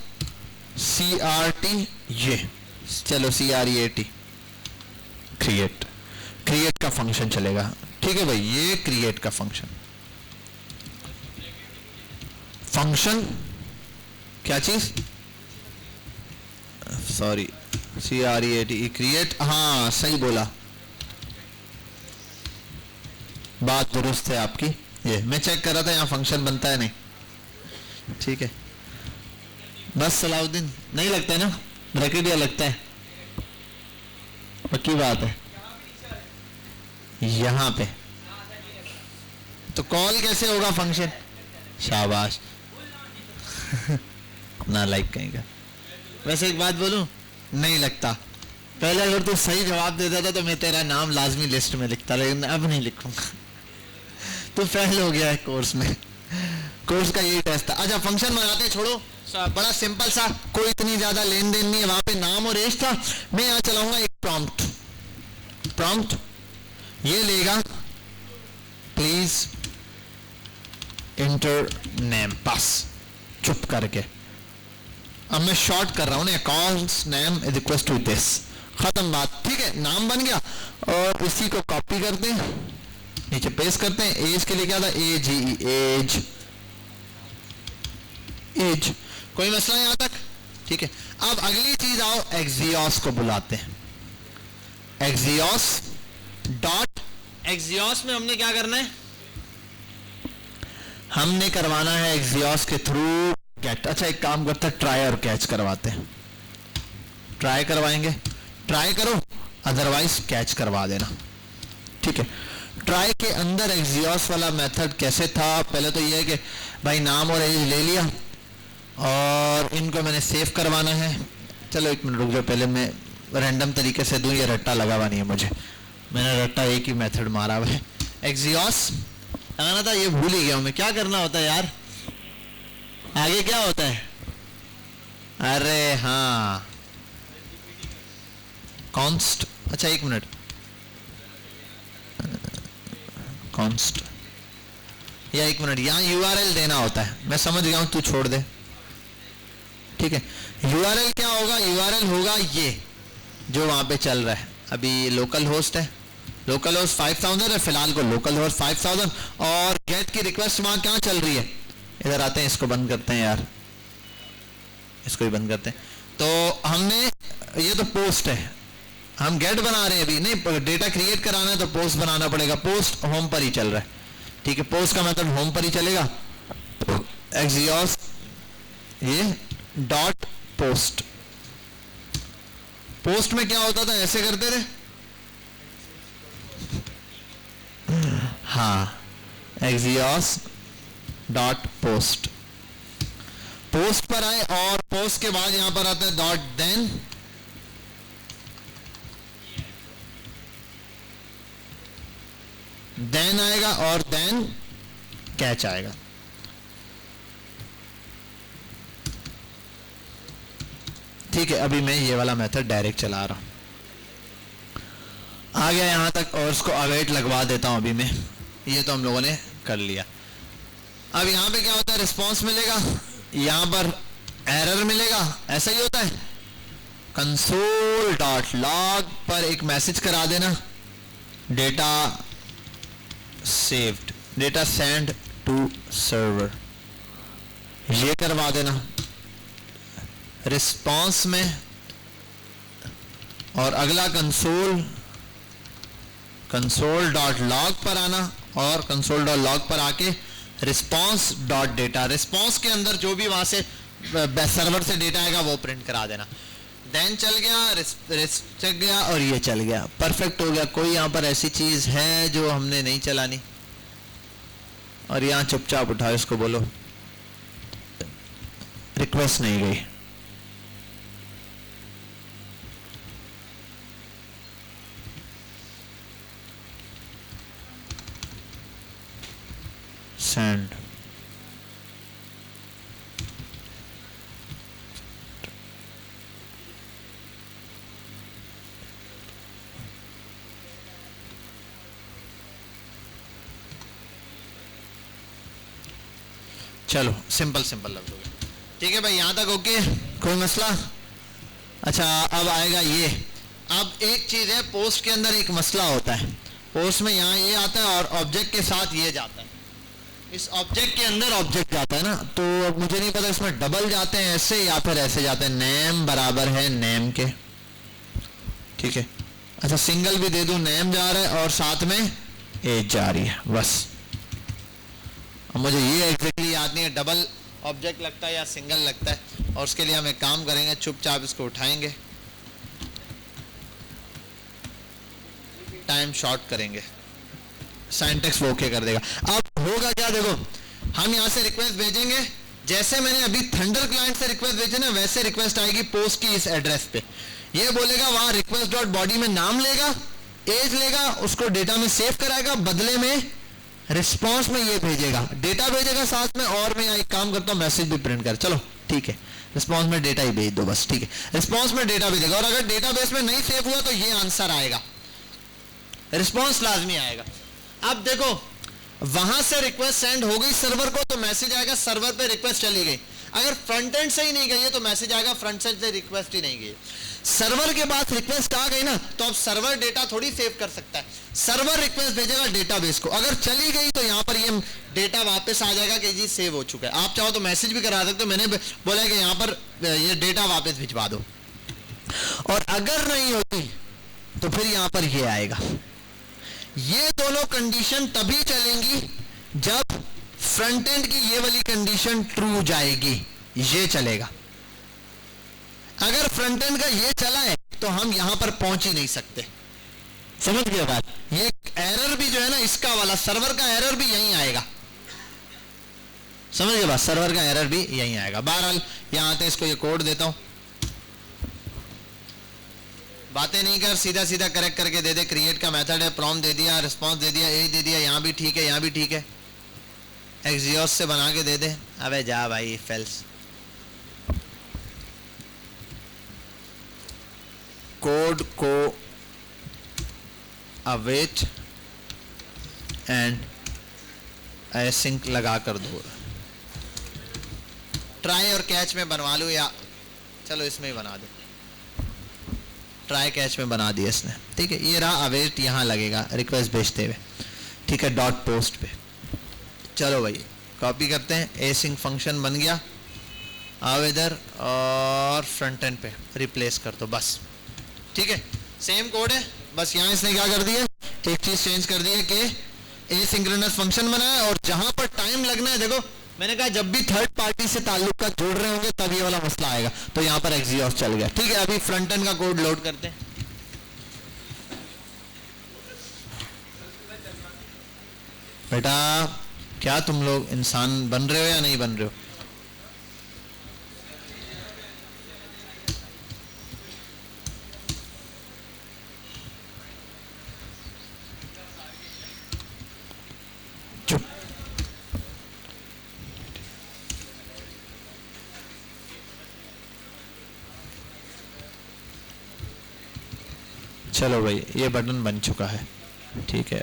CRT, ये चलो CREAT, क्रिएट। क्रिएट का फंक्शन चलेगा, ठीक है भाई, ये क्रिएट का फंक्शन। फंक्शन क्या चीज? सॉरी, CREAT, क्रिएट, हाँ सही बोला, बात दुरुस्त है आपकी। ये मैं चेक कर रहा था, यहाँ फंक्शन बनता है नहीं, ठीक है। बस सलाउद्दीन नहीं लगता है ना, ब्रैकेट या लगता है, पक्की बात है। यहां पे तो कॉल कैसे होगा फंक्शन? शाबाश ना लाइक कहेगा। वैसे एक बात बोलूं, नहीं लगता। पहले अगर तू सही जवाब देता था तो मैं तेरा नाम लाजमी लिस्ट में लिखता, लेकिन अब नहीं लिखूंगा। तू फेल हो गया है कोर्स में, कोर्स का यही टेस्ट था। अच्छा फंक्शन बनाते, छोड़ो, बड़ा सिंपल सा, कोई इतनी ज्यादा लेन देन नहीं है। वहां पे नाम और एज था, मैं यहां चलाऊंगा एक प्रॉम्प्ट। प्रॉम्प्ट ये लेगा, प्लीज इंटर नेम, बस चुप करके। अब मैं शॉर्ट कर रहा हूं ना, accounts name is equal to this, खत्म बात, ठीक है। नाम बन गया, और इसी को कॉपी करते हैं, नीचे पेस्ट करते हैं। एज के लिए क्या था? AGE, एज, एज, कोई मसला यहां तक? ठीक है। अब अगली चीज आओ, एक्सियोस को बुलाते हैं। एक्सियोस डॉट, एक्सियोस में हमने क्या करना है? हमने करवाना है एक्सियोस के थ्रू गेट। अच्छा एक काम करते हैं, ट्राई और कैच करवाते हैं। ट्राई करवाएंगे, ट्राई करो, अदरवाइज कैच करवा देना, ठीक है। ट्राई के अंदर एक्सियोस वाला मेथड कैसे था? पहले तो ये है कि भाई नाम और एज ले लिया, और इनको मैंने सेव करवाना है। चलो एक मिनट रुक जाओ, पहले मैं रैंडम तरीके से दूं, ये रट्टा लगा हुआ नहीं है मुझे, मैंने रट्टा एक ही मेथड मारा हुआ है। एक्सियोस लगाना था, ये भूल ही गया हूं मैं, क्या करना होता है यार, आगे क्या होता है? अरे हाँ, कॉन्स्ट, अच्छा एक मिनट, कॉन्स्ट, या एक मिनट, यहाँ URL देना होता है, मैं समझ गया हूं, तू छोड़ दे, ठीक है। URL क्या होगा? URL होगा ये जो वहां पे चल रहा है अभी, लोकल होस्ट है, लोकल होस्ट 5000 है फिलहाल को, लोकल होस्ट 5000, और गेट की रिक्वेस्ट वहां क्या चल रही है? इधर आते हैं, इसको बंद करते हैं यार, इसको ही बंद करते हैं। तो हमने, ये तो पोस्ट है, हम गेट बना रहे हैं अभी, नहीं डेटा क्रिएट कराना है तो पोस्ट बनाना पड़ेगा। पोस्ट होम पर ही चल रहा है, ठीक है, पोस्ट का मेथड होम पर ही चलेगा। एक्सियोस ये डॉट पोस्ट, पोस्ट में क्या होता था, ऐसे करते थे, हाँ, एक्सियोस डॉट पोस्ट, पोस्ट पर आए, और पोस्ट के बाद यहां पर आता है डॉट देन, देन आएगा, और देन कैच आएगा। ठीक है, अभी मैं ये वाला मेथड डायरेक्ट चला रहा हूं, आ गया यहां तक, और इसको अवेट लगवा देता हूं अभी मैं। ये तो हम लोगों ने कर लिया। अब यहां पे क्या होता है? रिस्पांस मिलेगा, यहां पर एरर मिलेगा, ऐसा ही होता है। कंसोल डॉट लॉग पर एक मैसेज करा देना, data saved, data send to server, ये करवा देना रिस्पांस में। और अगला कंसोल कंसोल डॉट लॉग पर आना और कंसोल डॉट लॉग पर आके रिस्पॉन्स डॉट डेटा, रिस्पॉन्स के अंदर जो भी वहां से सर्वर से डेटा आएगा वो प्रिंट करा देना। देन चल गया, चल गया और ये चल गया, परफेक्ट हो गया। कोई यहाँ पर ऐसी चीज है जो हमने नहीं चलानी? और यहाँ चुपचाप उठाओ, इसको बोलो रिक्वेस्ट नहीं गई। सेंड, चलो सिंपल सिंपल लफ्ज हो गया। ठीक है भाई, यहां तक ओके, कोई मसला? अच्छा अब आएगा ये। अब एक चीज है, पोस्ट के अंदर एक मसला होता है, पोस्ट में यहाँ ये आता है और ऑब्जेक्ट के साथ ये जाता है, इस ऑब्जेक्ट के अंदर ऑब्जेक्ट जाता है ना, तो अब मुझे नहीं पता इसमें डबल जाते हैं ऐसे या फिर ऐसे जाते हैं। नेम बराबर है नेम के, ठीक है। अच्छा सिंगल भी दे दूं, नेम जा रहा है और साथ में एज जा रही है, बस। अब मुझे ये एग्जैक्टली याद नहीं है डबल ऑब्जेक्ट लगता है या सिंगल लगता है, और उसके लिए हम एक काम करेंगे, चुपचाप इसको उठाएंगे, टाइम शॉर्ट करेंगे, सिंटैक्स वो ओके कर देगा। अब होगा क्या, देखो हम यहां से रिक्वेस्ट भेजेंगे, जैसे मैंने अभी थंडर क्लाइंट से रिक्वेस्ट भेजे ना, वैसे रिक्वेस्ट आएगी पोस्ट की इस एड्रेस पे। ये बोलेगा वहां रिक्वेस्ट डॉट बॉडी में नाम लेगा, एज लेगा, उसको डेटा में सेव कराएगा, बदले में रिस्पॉन्स में ये भेजेगा, डेटा भेजेगा साथ में, और मैं एक काम करता हूं मैसेज भी प्रिंट कर, चलो ठीक है, रिस्पॉन्स में डेटा ही भेज दो बस, ठीक है। रिस्पॉन्स में डेटा भेजेगा, और अगर डेटाबेस में नहीं सेव हुआ तो ये आंसर आएगा, रिस्पॉन्स लाजमी आएगा। अब देखो वहां से रिक्वेस्ट सेंड हो गई सर्वर को, तो मैसेज आएगा सर्वर पे रिक्वेस्ट चली गई। अगर फ्रंट एंड से ही नहीं गई है तो मैसेज आएगा फ्रंट एंड से रिक्वेस्ट ही नहीं गई। सर्वर के बाद रिक्वेस्ट आ गई ना, तो अब सर्वर डेटा थोड़ी सेव कर सकता है, सर्वर रिक्वेस्ट भेजेगा डेटाबेस को, अगर चली गई तो यहां पर ये डेटा वापस आ जाएगा कि जी सेव हो चुका है। आप चाहो तो मैसेज भी करा सकते हो, मैंने बोला कि यहां पर ये डेटा वापस भिजवा दो। और अगर नहीं होती तो फिर यहां पर ये आएगा। ये दोनों कंडीशन तभी चलेंगी जब फ्रंट एंड की ये वाली कंडीशन ट्रू जाएगी, ये चलेगा। अगर फ्रंट एंड का ये चला है तो हम यहां पर पहुंच ही नहीं सकते, समझ गए बात? ये एरर भी जो है ना, इसका वाला सर्वर का एरर भी यहीं आएगा, समझ गए बात? सर्वर का एरर भी यहीं आएगा। बहरहाल यहां आते इसको ये कोड देता हूं, बातें नहीं कर, सीधा सीधा करेक्ट करके दे दे। क्रिएट का मेथड है, प्रॉम्प्ट दे दिया, रिस्पांस दे दिया, एज दे दिया, यहां भी ठीक है, यहां भी ठीक है, एक्सियोस से बना के दे दे। अबे जा भाई फेल्स, कोड को अवेट एंड एसिंक लगा कर दो। ट्राई और कैच में बनवा लूं, या चलो इसमें ही बना दो, ट्राई कैच में बना दिया इसने, ठीक है। ये रहा अवेट, यहां लगेगा रिक्वेस्ट भेजते हुए, ठीक है, डॉट पोस्ट पे। चलो भाई कॉपी करते हैं, एसिंक फंक्शन बन गया, आओ इधर और फ्रंट एंड पे रिप्लेस कर दो, बस ठीक है। सेम कोड है, बस यहां इसने क्या कर दिया, एक चीज चेंज कर दी है कि एसिंक्रोनस फंक्शन बनाया, और जहां पर टाइम लगना है, देखो मैंने कहा जब भी थर्ड पार्टी से ताल्लुक का जोड़ रहे होंगे तब ये वाला मसला आएगा, तो यहां पर एक्सियोस चल गया, ठीक है। अभी फ्रंट एंड का कोड लोड करते हैं। बेटा क्या तुम लोग इंसान बन रहे हो या नहीं बन रहे हो? चुप। चलो भाई ये बटन बन चुका है, ठीक है।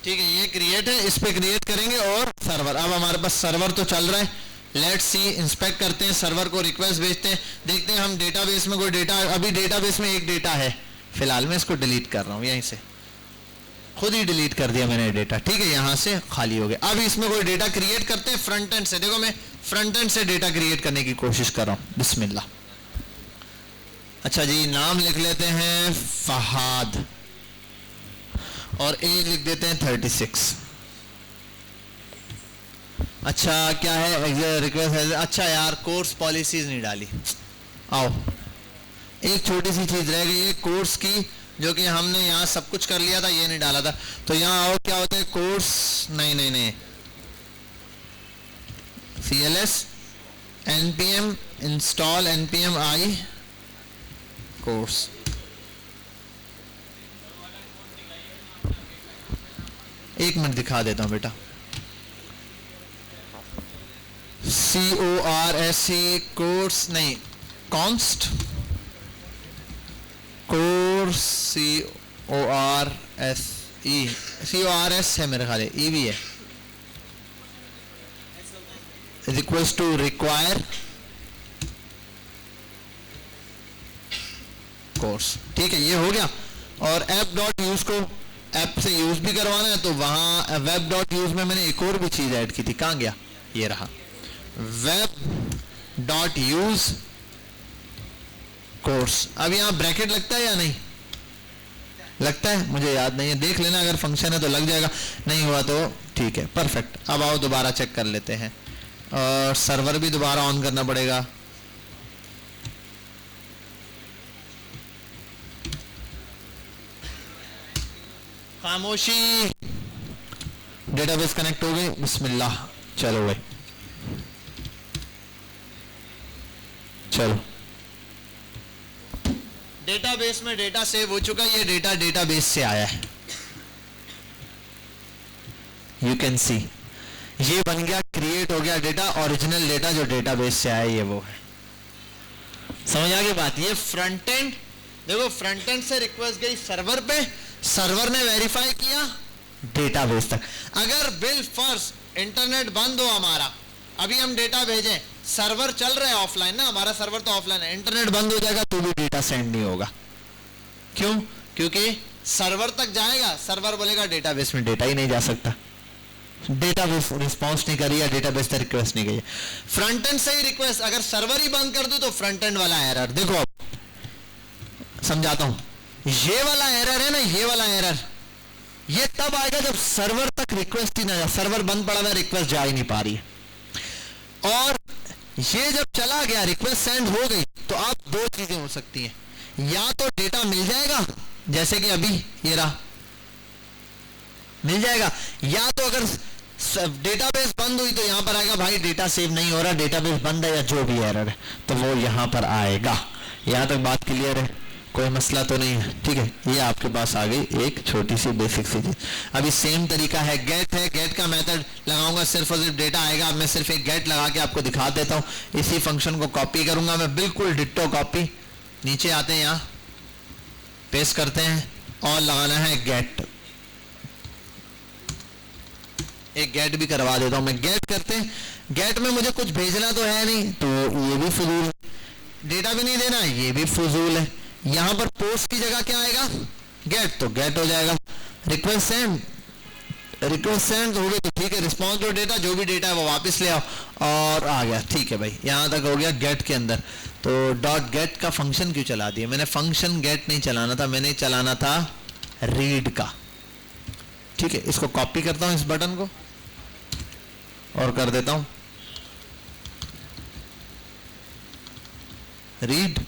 ठीक है, ये क्रिएट है, इस पे क्रिएट करेंगे और सर्वर। अब हमारे पास सर्वर तो चल रहा है, लेट्स सी, इंस्पेक्ट करते हैं, सर्वर को रिक्वेस्ट भेजते हैं, देखते हैं हम डेटाबेस में कोई डेटा, अभी डेटाबेस में एक डेटा है फिलहाल, मैं इसको डिलीट कर रहा हूँ, यहीं से खुद ही डिलीट कर दिया मैंने डेटा, ठीक है, यहां से खाली हो गया। अब इसमें कोई डेटा क्रिएट करते हैं फ्रंट एंड से, देखो मैं फ्रंट एंड से डेटा क्रिएट करने की कोशिश कर रहा हूं। बिस्मिल्लाह। अच्छा जी, नाम लिख लेते हैं फहाद और एज लिख देते हैं 36। अच्छा क्या है रिक्वेस्ट है? अच्छा यार कोर्स पॉलिसीज नहीं डाली। आओ, एक छोटी सी चीज रह गई है कोर्स की, जो कि हमने यहाँ सब कुछ कर लिया था, ये नहीं डाला था। तो यहाँ आओ, क्या होता है कोर्स, नहीं CLS npm install npm i course. एक मिनट दिखा देता हूं बेटा। CORSE कोर्स नहीं, कॉन्स्ट कोर्स CORS है मेरे ख्याल, E भी है, is equal to require course. ठीक है, ये हो गया। और ऐप डॉट यूज को ऐप से यूज भी करवाना है, तो वहां वेब डॉट यूज में मैंने एक और भी चीज ऐड की थी, कहां गया, ये रहा, वेब डॉट यूज कोर्स। अब यहां ब्रैकेट लगता है या नहीं लगता है, मुझे याद नहीं है, देख लेना, अगर फंक्शन है तो लग जाएगा, नहीं हुआ तो ठीक है, परफेक्ट। अब आओ दोबारा चेक कर लेते हैं, और सर्वर भी दोबारा ऑन करना पड़ेगा। खामोशी, डेटाबेस कनेक्ट हो गई, बिस्मिल्लाह, चलो भाई चलो। डेटाबेस में डेटा सेव हो चुका है, ये डेटा डेटाबेस से आया है, यू कैन सी, ये बन गया, क्रिएट हो गया डेटा, ओरिजिनल डेटा जो डेटाबेस से आया ये वो है। समझ आ गई बात। ये फ्रंट एंड, देखो फ्रंट एंड से रिक्वेस्ट गई सर्वर पे, सर्वर ने वेरीफाई किया डेटाबेस तक। अगर बिल फर्स्ट इंटरनेट बंद हो हमारा, अभी हम डेटा भेजें, सर्वर चल रहा है ऑफलाइन ना, हमारा सर्वर तो ऑफलाइन है, इंटरनेट बंद हो जाएगा तो भी डेटा सेंड नहीं होगा। क्यों? क्योंकि सर्वर तक जाएगा, सर्वर बोलेगा डेटाबेस में डेटा ही नहीं जा सकता, डेटाबेस रिस्पॉन्स नहीं करी या डेटाबेस से रिक्वेस्ट नहीं गई। फ्रंट एंड से ही रिक्वेस्ट, अगर सर्वर ही बंद कर दो तो फ्रंट एंड वाला एरर, देखो अब समझाता हूं, ये वाला एरर है ना, ये वाला एरर ये तब आएगा जब सर्वर तक रिक्वेस्ट ही ना जाए, सर्वर बंद पड़ा हुआ, रिक्वेस्ट जा ही नहीं पा रही है। और ये जब चला गया, रिक्वेस्ट सेंड हो गई, तो आप दो चीजें हो सकती हैं, या तो डेटा मिल जाएगा जैसे कि अभी ये रहा, मिल जाएगा, या तो अगर डेटाबेस बंद हुई तो यहां पर आएगा भाई डेटा सेव नहीं हो रहा, डेटाबेस बंद है, या जो भी एरर है तो वो यहां पर आएगा। यहां तक बात क्लियर है, कोई मसला तो नहीं है? ठीक है, ये आपके पास आ गई एक छोटी सी बेसिक सी चीज। अभी सेम तरीका है, गेट है, गेट का मेथड लगाऊंगा, सिर्फ और सिर्फ डेटा आएगा। अब मैं सिर्फ एक गेट लगा के आपको दिखा देता हूं, इसी फंक्शन को कॉपी करूंगा मैं, बिल्कुल डिट्टो कॉपी, नीचे आते हैं, यहां पेस्ट करते हैं और लगाना है गेट। एक गेट भी करवा देता हूं मैं, गेट करते हैं, गेट में मुझे कुछ भेजना तो है नहीं, तो ये भी फजूल, डेटा भी नहीं देना, ये भी फजूल है। यहां पर पोस्ट की जगह क्या आएगा, गेट, तो गेट हो जाएगा। रिक्वेस्ट सेंड, रिक्वेस्ट सेंड हो गई तो ठीक है, रिस्पॉन्स टू डेटा, जो भी डेटा है वो वापस ले आओ, और आ गया, ठीक है भाई, यहां तक हो गया गेट के अंदर। तो डॉट गेट का फंक्शन क्यों चला दिया मैंने, फंक्शन गेट नहीं चलाना था, मैंने चलाना था रीड का। ठीक है, इसको कॉपी करता हूं इस बटन को और कर देता हूं रीड,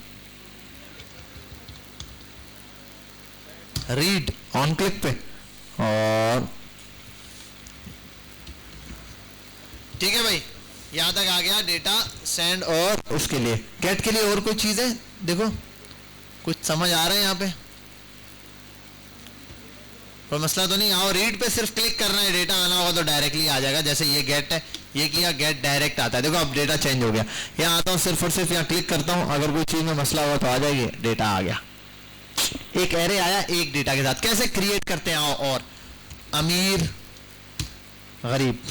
रीड ऑन क्लिक पे, और ठीक है भाई, यहां तक आ गया डेटा सेंड। और उसके लिए गेट के लिए और कोई चीज है, देखो कुछ समझ आ रहा है यहां पे, कोई मसला तो नहीं। आओ रीड पे सिर्फ क्लिक करना है, डेटा आना होगा तो डायरेक्टली आ जाएगा, जैसे ये गेट है, ये किया गेट डायरेक्ट आता है, देखो अब डेटा चेंज हो गया। यहाँ आता हूँ, सिर्फ और सिर्फ यहाँ क्लिक करता हूँ, अगर कोई चीज में मसला हुआ तो आ जाएगी, डेटा आ गया, एक एरे आया एक डेटा के साथ। कैसे क्रिएट करते हैं, आओ, और अमीर गरीब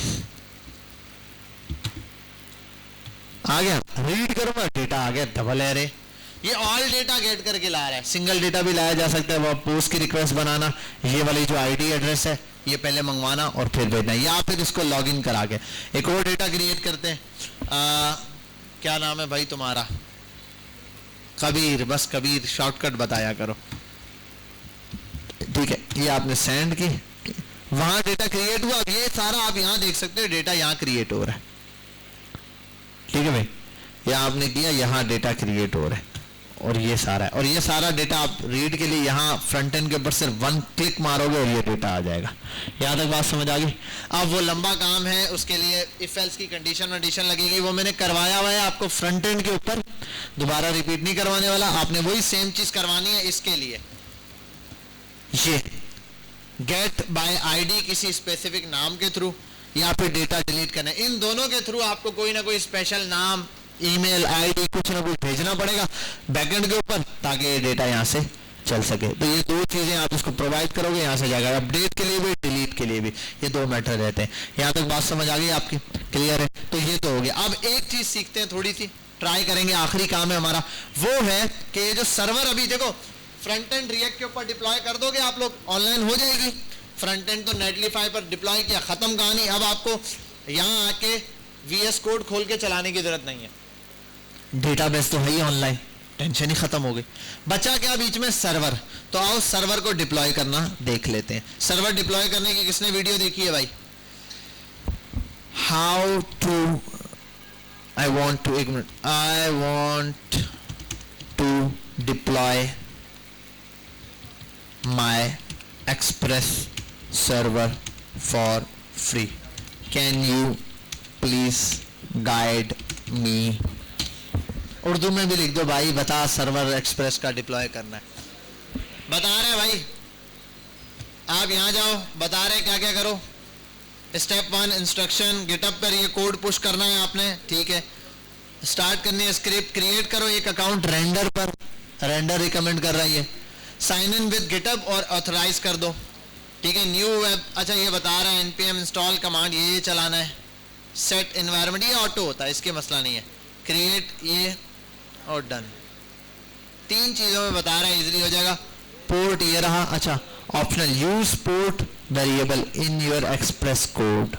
आ गया, रीड करूंगा डेटा आ गया, डबल एरे, ये ऑल डेटा गेट करके ला रहा है, सिंगल डेटा भी लाया जा सकता है, वो पोस्ट की रिक्वेस्ट बनाना, ये वाली जो आईडी एड्रेस है ये पहले मंगवाना और फिर भेजना, या फिर इसको लॉगिन करा के एक और डेटा क्रिएट करते हैं। क्या नाम है भाई तुम्हारा? कबीर, बस कबीर शॉर्टकट बताया करो। ठीक है, ये आपने सेंड की, वहां डेटा क्रिएट हुआ। अब ये सारा आप यहां देख सकते हो, डेटा यहां क्रिएट हो रहा है। ठीक है भाई, यहां आपने किया, यहां डेटा क्रिएट हो रहा है और ये सारा है। और ये सारा डेटा आप रीड के लिए यहाँ फ्रंट एंड के ऊपर सिर्फ 1 क्लिक मारोगे और ये डेटा आ जाएगा। यहाँ तक बात समझ आ गई? अब वो लंबा काम है, उसके लिए इफ एल्स की कंडीशन लगेगी, वो मैंने करवाया हुआ है आपको फ्रंट एंड के ऊपर, दोबारा रिपीट नहीं करवाने वाला। आपने वही सेम चीज करवानी है इसके लिए। ये गेट बाय आईडी किसी स्पेसिफिक नाम के थ्रू या फिर डेटा डिलीट करना है, इन दोनों के थ्रू आपको कोई ना कोई स्पेशल नाम, ईमेल आईडी, कुछ ना कुछ भेजना पड़ेगा बैकएंड के ऊपर, ताकि ये डेटा यहाँ से चल सके। तो ये दो चीजें आप इसको प्रोवाइड करोगे, यहाँ से जाएगा। अपडेट के लिए भी, डिलीट के लिए भी, ये 2 मैटर रहते हैं। यहाँ तक बात समझ आ गई आपकी? क्लियर है? तो ये तो हो गया। अब एक चीज सीखते हैं, थोड़ी सी ट्राई करेंगे, आखिरी काम है हमारा, वो है कि ये जो सर्वर, अभी देखो फ्रंट एंड रिएक्ट के ऊपर डिप्लॉय कर दोगे आप लोग, ऑनलाइन हो जाएगी। फ्रंट एंड तो नेटलीफाई पर डिप्लॉय किया, खत्म कहानी। अब आपको यहाँ आके VS कोड खोल के चलाने की जरूरत नहीं है, डेटाबेस तो है ही ऑनलाइन, टेंशन ही खत्म हो गई। बचा क्या बीच में? सर्वर। तो आओ सर्वर को डिप्लॉय करना देख लेते हैं। सर्वर डिप्लॉय करने की किसने वीडियो देखी है भाई? How to, I want to, एक minute, I want to deploy my express server for free, can you please guide me? Urdu में भी लिख दो भाई, बता सर्वर एक्सप्रेस का डिप्लॉय करना है। बता रहे भाई, आप यहां जाओ, बता रहे क्या क्या करो। स्टेप 1 इंस्ट्रक्शन, गिटअप पर ये कोड पुश करना है आपने, ठीक है। स्टार्ट करनी है स्क्रिप्ट, क्रिएट करो एक अकाउंट रेंडर पर, रेंडर रिकमेंड कर रहा है। साइन इन विद गिटअप और ऑथराइज कर दो, ठीक है। न्यू वेब, अच्छा ये बता रहा है npm इंस्टॉल कमांड, ये चलाना है। सेट एनवायरनमेंट, ये ऑटो होता है, इसके मसला नहीं है। क्रिएट ये और डन, 3 चीजों में बता रहा है, इजीली हो जाएगा। पोर्ट ये रहा, अच्छा optional, use port variable in your express code,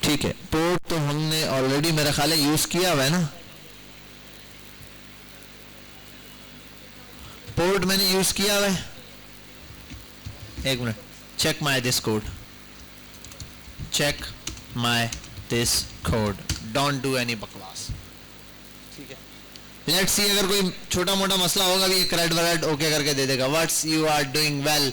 ठीक है। पोर्ट तो हमने ऑलरेडी मेरा ख्याल है यूज किया हुआ है ना, पोर्ट मैंने यूज किया हुआ है। एक minute, check my this code, check my this code, don't do any बकवास, ठीक है। लेट्स सी, अगर कोई छोटा मोटा मसला होगा भी, क्रेड वरेड ओके करके दे देगा। What's you are doing well,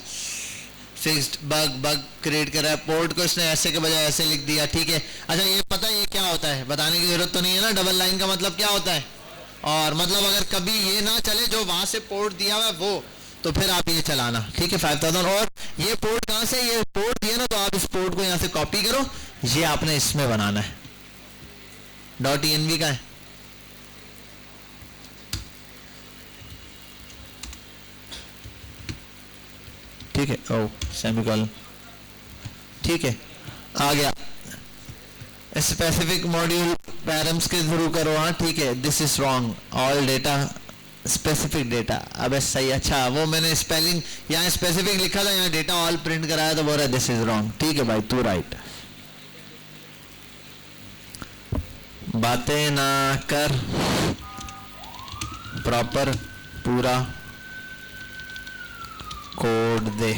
fixed bug create कर रहा है। पोर्ट को इसने ऐसे के बजाय ऐसे लिख दिया, ठीक है। अच्छा ये पता है ये क्या होता है, बताने की जरूरत तो नहीं है ना, डबल लाइन का मतलब क्या होता है। और मतलब अगर कभी ये ना चले जो वहां से पोर्ट दिया हुआ है वो, तो फिर आप ये चलाना, ठीक है 5000। और ये पोर्ट कहां से, ये पोर्ट दिया ना, तो आप इस पोर्ट को यहां से कॉपी करो, ये आपने इसमें बनाना है। .env का है, ठीक है। ओ सेमीकोलन, ठीक है, आ गया। स्पेसिफिक मॉड्यूल पैरम्स के थ्रू करो, हाँ ठीक है। This is wrong, all data specific data, अब सही, अच्छा वो मैंने स्पेलिंग यहाँ स्पेसिफिक लिखा था, यहाँ डेटा ऑल प्रिंट कराया तो बोल रहा है दिस इज रॉन्ग, ठीक है भाई तू राइट। बातें ना कर, प्रॉपर पूरा कोड दे,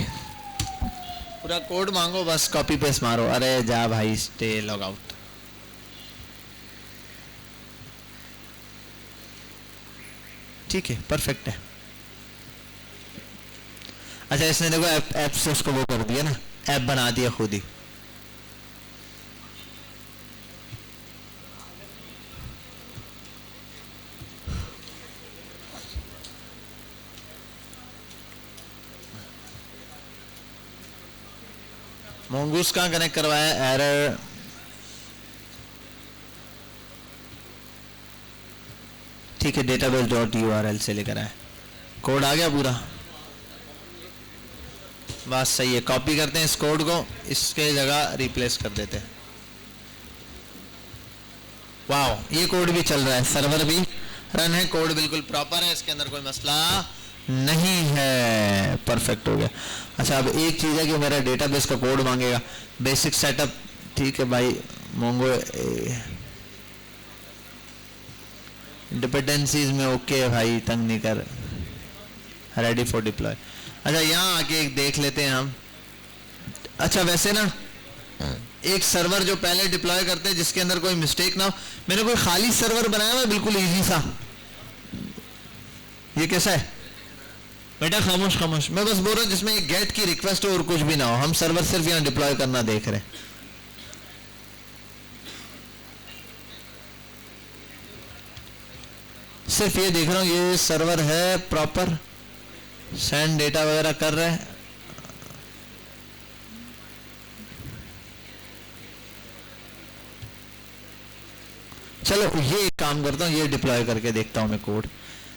पूरा कोड मांगो, बस कॉपी पेस्ट मारो। अरे जा भाई, स्टे लॉग आउट। ठीक है, परफेक्ट है। अच्छा इसने देखो ऐप से उसको वो कर दिया ना, ऐप बना दिया खुद ही। मोंगूस कहाँ कनेक्ट करवाया, एरर, ठीक है। database.url से लेकर आए, कोड आ गया पूरा, बात सही है। कॉपी करते हैं इस कोड को, इसके जगह रिप्लेस कर देते हैं। वाह, ये कोड भी चल रहा है, सर्वर भी रन है, कोड बिल्कुल प्रॉपर है, इसके अंदर कोई मसला नहीं है, परफेक्ट हो गया। अच्छा अब एक चीज़ है कि मेरा डेटाबेस का कोड मांगेगा, बेसिक सेटअप ठीक है भाई, मोंगो डिपेंडेंसीज में ओके है भाई, तंग नहीं कर, रेडी फॉर डिप्लॉय। अच्छा यहाँ आके एक देख लेते हैं हम। अच्छा वैसे ना एक सर्वर जो पहले डिप्लॉय करते हैं जिसके अंदर कोई मिस्टेक ना हो, मैंने कोई खाली सर्वर बनाया हुआ बिल्कुल इजी सा। ये कैसा है बेटा? खामोश खामोश, मैं बस बोल रहा हूँ जिसमें एक गेट की रिक्वेस्ट हो और कुछ भी ना हो, हम सर्वर सिर्फ यहाँ डिप्लॉय करना देख रहे हैं। सिर्फ ये देख रहा हूँ ये सर्वर है प्रॉपर, सेंड डेटा वगैरह कर रहे हैं। चलो ये एक काम करता हूँ, ये डिप्लॉय करके देखता हूँ मैं कोड।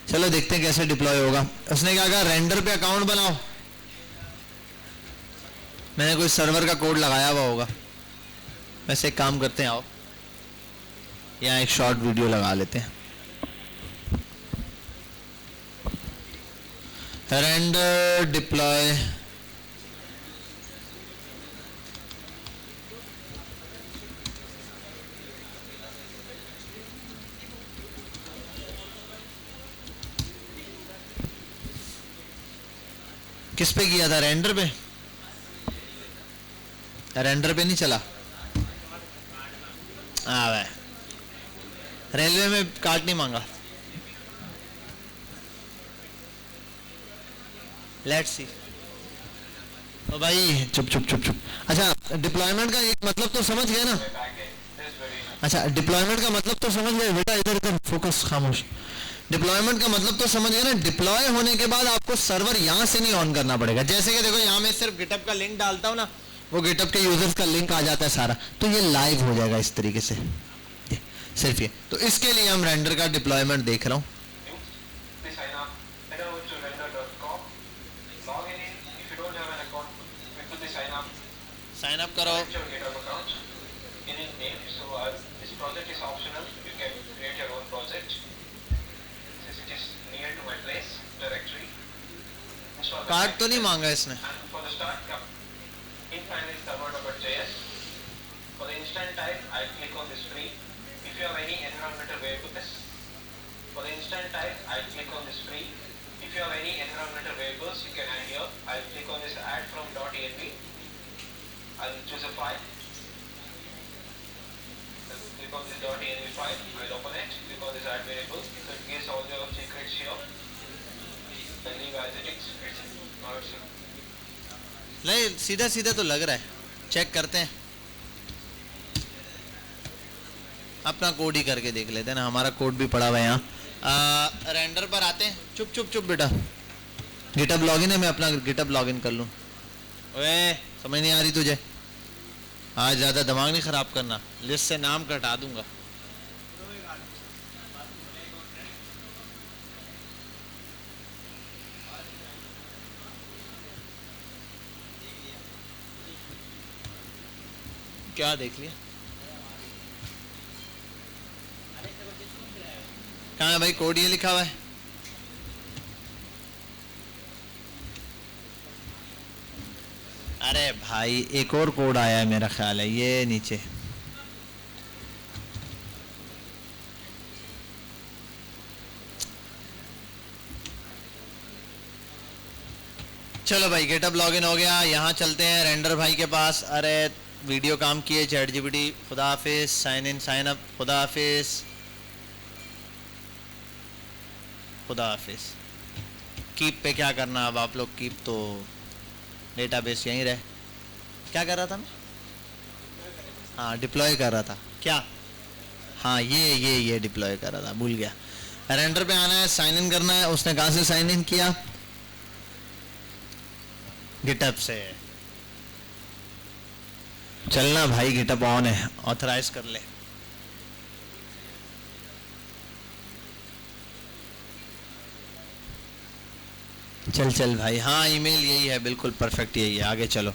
चलो देखते हैं कैसे डिप्लॉय होगा। उसने क्या कहा, रेंडर पे अकाउंट बनाओ। मैंने कोई सर्वर का कोड लगाया हुआ होगा। वैसे एक काम करते हैं, आओ यहाँ एक शॉर्ट वीडियो लगा लेते हैं। रेंडर डिप्लॉय किस पे किया था? रेंडर पे? रेंडर पे नहीं चला। हाँ भाई, रेलवे में कार्ड नहीं मांगा। Let's see. तो भाई चुप चुप चुप चुप। अच्छा डिप्लॉयमेंट का एक मतलब तो समझ गए ना? अच्छा डिप्लॉयमेंट का मतलब तो समझ गए बेटा, इधर इधर फोकस, खामोश। डिप्लॉयमेंट का मतलब तो समझ गए ना? डिप्लॉय होने के बाद आपको सर्वर यहां से नहीं ऑन करना पड़ेगा। जैसे कि देखो यहाँ मैं सिर्फ गिटअप का लिंक डालता हूँ ना, वो गिटअप के यूजर्स का लिंक आ जाता है सारा, तो ये लाइव हो जाएगा इस तरीके से। सिर्फ ये तो इसके लिए हम रेंडर का डिप्लॉयमेंट देख रहा हूँ। साइन अप करो। कार्ड तो नहीं मांगा इसने। If you have any environmental variables, you can add here. I'll click on this add from .env. I'll choose a file. I'll click on this .env file. I'll open it. Click on this add variable. So it gives all your secrets here. I'll leave as it is. Now it's नहीं सीधा सीधा तो लग रहा है, check करते हैं। अपना कोड ही करके देख लेते हैं ना, हमारा कोड भी पड़ा हुआ है यहाँ। रेंडर पर आते हैं। चुप चुप चुप बेटा, गिटअप लॉगिन है, मैं अपना गिटअप लॉगिन कर लूँ। ओए समझ नहीं आ रही तुझे? आज ज़्यादा दिमाग नहीं ख़राब करना, लिस्ट से नाम कटा दूंगा। क्या देख लिया? कहाँ है भाई कोड? ये लिखा हुआ है। अरे भाई एक और कोड आया है मेरा ख्याल है, ये नीचे। चलो भाई गेटअप लॉगिन हो गया। यहाँ चलते हैं रेंडर भाई के पास। अरे वीडियो काम किए, चैट जीपीटी, खुदा हाफिज, साइन इन साइन अप, खुदा हाफिज, खुदा हाफिज। कीप पे क्या करना अब आप लोग? कीप तो डेटाबेस यहीं रहे। क्या कर रहा था मैं? हाँ डिप्लॉय कर रहा था। क्या? हाँ ये डिप्लॉय कर रहा था, भूल गया। रेंडर पे आना है, साइन इन करना है। उसने कहाँ से साइन इन किया? गिटअप से। चलना भाई, गिटअप ऑन है, ऑथराइज कर ले। चल चल भाई, हाँ ईमेल यही है, बिल्कुल परफेक्ट यही है। आगे चलो।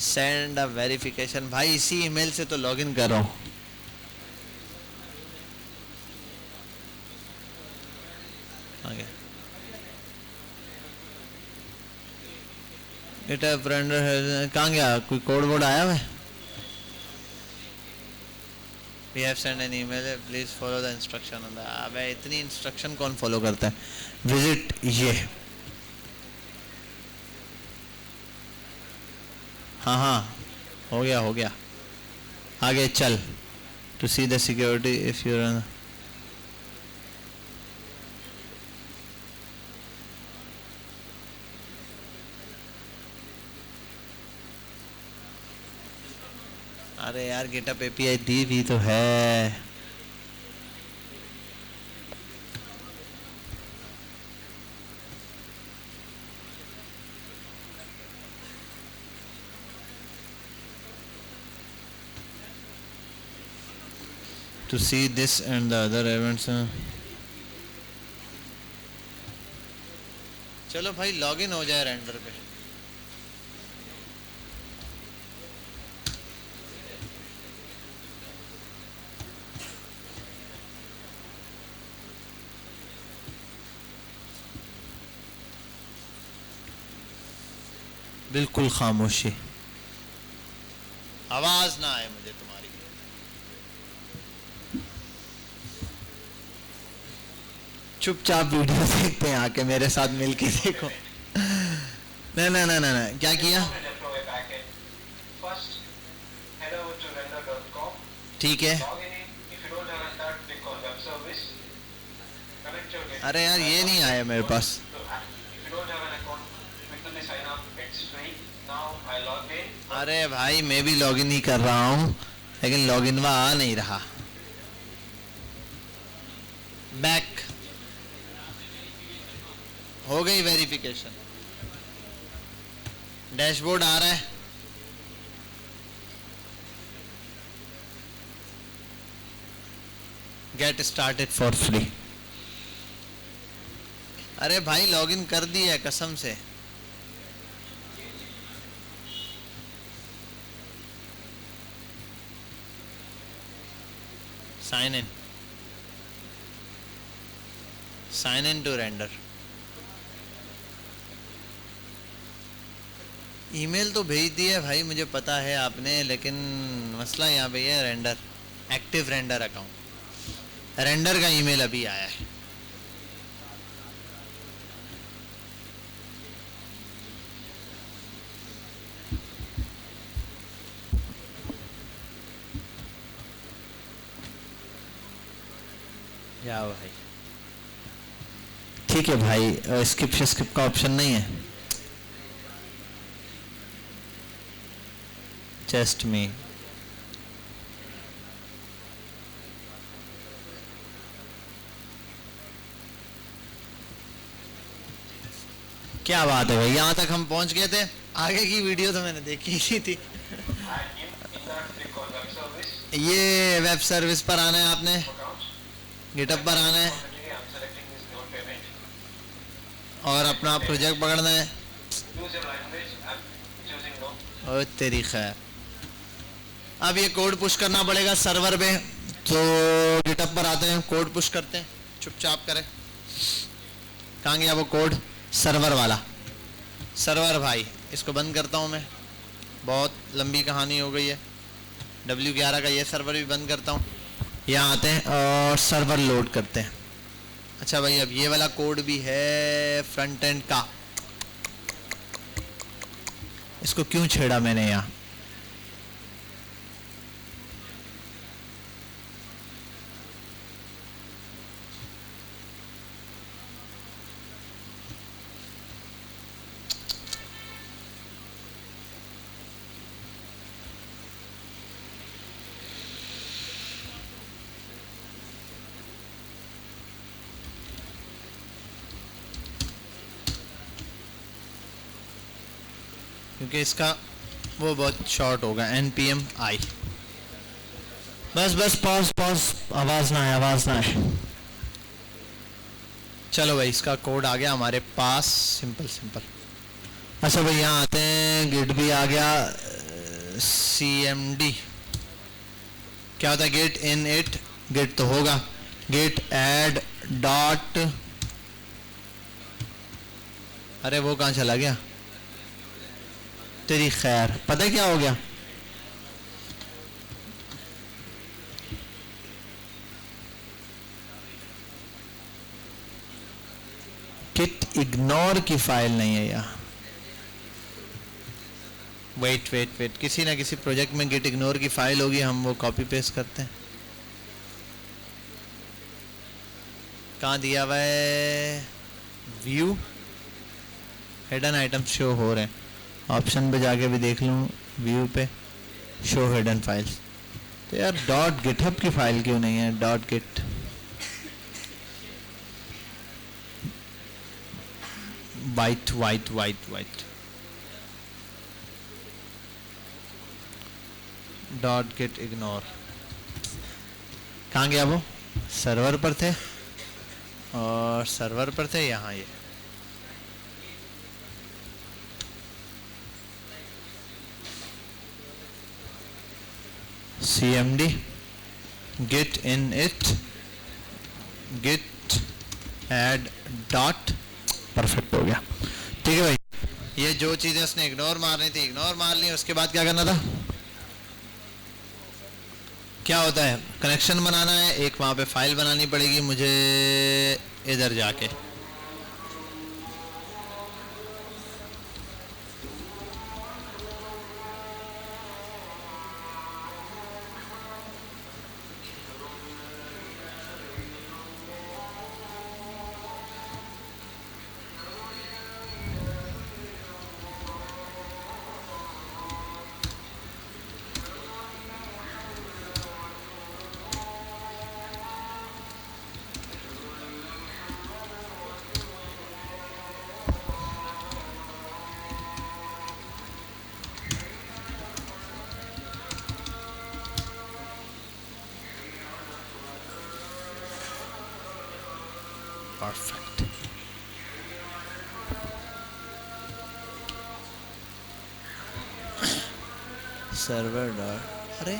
Send a verification. भाई इसी ईमेल से तो लॉगिन कर रहा हूँ। आगे गिटहब रेंडर है, कहाँ गया? कोई कोड वोड आया है? We have sent an email, please follow the instruction on the. अबे इतनी इंस्ट्रक्शन कौन फॉलो करता है? विजिट ये, हाँ हाँ हो गया आगे चल. To see the security if you run. अरे यार गिटअप एपीआई दी भी तो है. To see this and the other events. चलो भाई लॉगिन हो जाए रेंडर पे. बिल्कुल खामोशी, आवाज ना आए मुझे तुम्हारी. चुपचाप वीडियो देखते हैं, आके मेरे साथ मिलके देखो. ना ना ना ना ना क्या किया? ठीक है. अरे यार ये नहीं आया मेरे पास. अरे भाई मैं भी लॉगिन ही कर रहा हूँ, लेकिन लॉगिन वह आ नहीं रहा. बैक हो गई वेरिफिकेशन. डैशबोर्ड आ रहा है. Get started for free. अरे भाई लॉगिन कर दिया है कसम से. Sign in to Render. Email तो भेज दिया भाई, मुझे पता है आपने, लेकिन मसला यहाँ पे है render, active render account. Render का ईमेल अभी आया है. क्या भाई? ठीक है भाई, स्किप का ऑप्शन नहीं है. जस्ट मी. क्या बात है भाई, यहाँ तक हम पहुँच गए थे. आगे की वीडियो तो मैंने देखी ही थी. ये वेब सर्विस पर आना है आपने, गिटअप पर आना है और अपना प्रोजेक्ट पकड़ना है. और तेरी खैर, अब ये कोड पुश करना पड़ेगा सर्वर पे. तो गिटअप पर आते हैं, कोड पुश करते हैं. चुपचाप करें. कहाँ गया वो कोड? सर्वर वाला. सर्वर भाई इसको बंद करता हूँ मैं, बहुत लंबी कहानी हो गई है. W11 का ये सर्वर भी बंद करता हूँ. यहाँ आते हैं और सर्वर लोड करते हैं. अच्छा भाई अब ये वाला कोड भी है फ्रंट एंड का. इसको क्यों छेड़ा मैंने यहाँ? क्योंकि इसका वो बहुत शॉर्ट होगा. npm i. बस पॉज. आवाज ना आए. चलो भाई इसका कोड आ गया हमारे पास. सिंपल. अच्छा भाई यहाँ आते हैं. गिट भी आ गया. cmd क्या होता है? Get in it. गेट तो होगा. Git add dot. अरे वो कहाँ चला गया? तेरी खैर, पता है क्या हो गया? किट इग्नोर की फाइल नहीं है यहाँ। वेट वेट वेट, किसी ना किसी प्रोजेक्ट में गिट इग्नोर की फाइल होगी, हम वो कॉपी पेस्ट करते हैं। कहाँ दिया हुआ है? व्यू, हिडन आइटम्स शो हो रहे हैं। ऑप्शन पे जाके भी देख लूँ, व्यू पे शो हिडन फाइल्स। तो यार डॉट गिटहब की फाइल क्यों नहीं है? Dot git white white white white dot git ignore, कहाँ गया वो? सर्वर पर थे, और सर्वर पर थे यहाँ ये। cmd git init git add dot, perfect हो गया। ठीक है भाई, ये जो चीजें उसने इग्नोर मारनी थी इग्नोर मार ली। उसके बाद क्या करना था? क्या होता है? कनेक्शन बनाना है, एक वहां पे फाइल बनानी पड़ेगी मुझे इधर जाके। परफेक्ट। सर्वर डॉट, अरे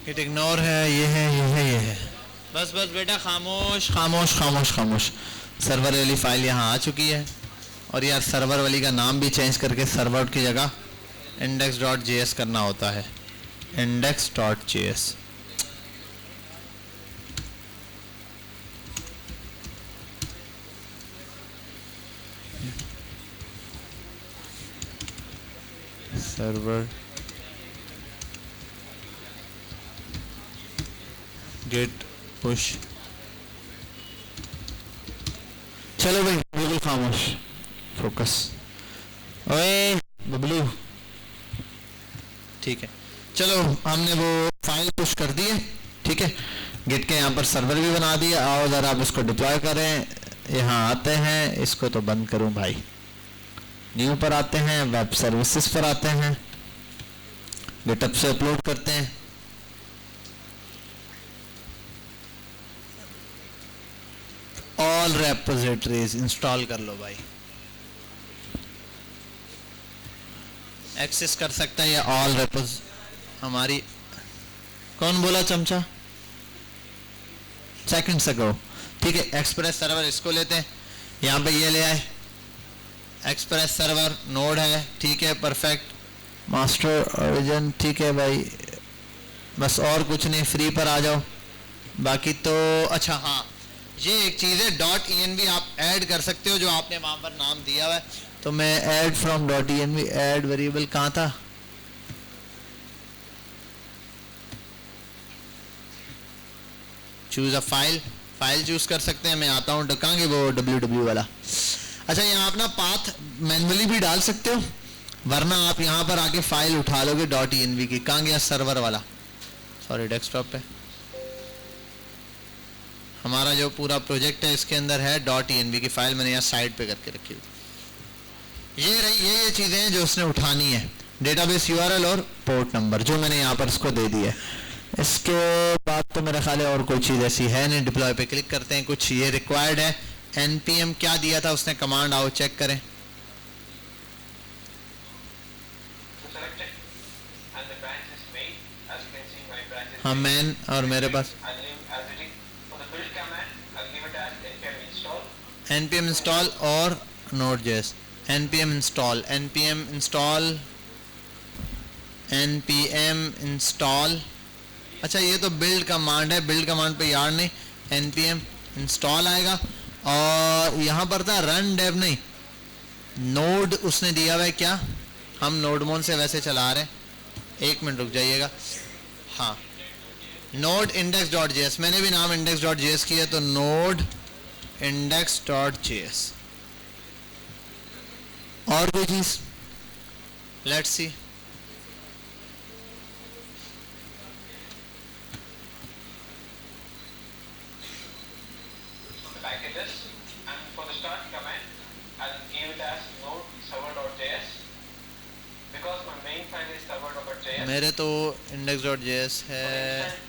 इट इग्नोर है, ये है, ये है, ये है। बस बस बेटा, खामोश खामोश खामोश खामोश। सर्वर वाली फाइल यहाँ आ चुकी है, और यार सर्वर वाली का नाम भी चेंज करके सर्वर की जगह index.js करना होता है। index.js। Server git push. चलो भाई, बिल्कुल खामोश, फोकस। ओए बबलू, ठीक है। चलो, हमने वो फाइल पुश कर दी है, ठीक है। गिट के यहाँ पर सर्वर भी बना दिया। आओ जरा आप इसको डिप्लॉय करें। यहाँ आते हैं, इसको तो बंद करूं भाई। न्यू पर आते हैं, वेब सर्विसेज पर आते हैं, गिटहब से अपलोड करते हैं। ऑल रेपोजिटरीज इंस्टॉल कर लो भाई। एक्सेस कर सकता है ये ऑल रेपोज हमारी। कौन बोला चमचा? सेकंड से गो, ठीक है। एक्सप्रेस सर्वर इसको लेते हैं, यहाँ पे ये ले आए। एक्सप्रेस सर्वर नोड है, ठीक है, परफेक्ट। मास्टर ओरिजिन, ठीक है भाई। बस और कुछ नहीं, फ्री पर आ जाओ। बाकी तो अच्छा, हाँ, ये एक चीज़ है, .env आप ऐड कर सकते हो, जो आपने वहाँ पर नाम दिया हुआ है। तो मैं add from .env, add variable कहाँ था? चूज अ फाइल चूज कर सकते हैं। मैं आता हूँ कहाँ वो www वाला। अच्छा यहाँ आप ना पाथ मैनुअली भी डाल सकते हो, वरना आप यहाँ पर आके फाइल उठा लोगे .env की। कहाँ गया सर्वर वाला, सॉरी डेस्कटॉप पे। हमारा जो पूरा प्रोजेक्ट है इसके अंदर है .env की फाइल, मैंने यहाँ साइड पे करके रखी हुई। ये रही ये चीज़ें हैं जो उसने उठानी है, डेटाबेस यूआरएल और पोर्ट नंबर जो मैंने यहाँ पर उसको दे दिया है। इसके बाद तो मेरा ख्याल है और कोई चीज़ ऐसी है नहीं। डिप्लॉय पे क्लिक करते हैं, कुछ ये रिक्वायर्ड है। npm क्या दिया था उसने, कमांड आओ चेक करें। हाँ मैन, और मेरे पास npm इंस्टॉल और node.js। npm install. अच्छा ये तो बिल्ड कमांड है, बिल्ड कमांड पे यार नहीं, npm इंस्टॉल आएगा। और यहाँ पर था रन डेव, नहीं नोड उसने दिया हुआ है क्या, हम नोडमोन से वैसे चला रहे हैं। एक मिनट रुक जाइएगा। हाँ नोड index.js, मैंने भी नाम index.js किया, तो नोड index.js। और कोई चीज, लेट्स सी। मेरे तो index.js है।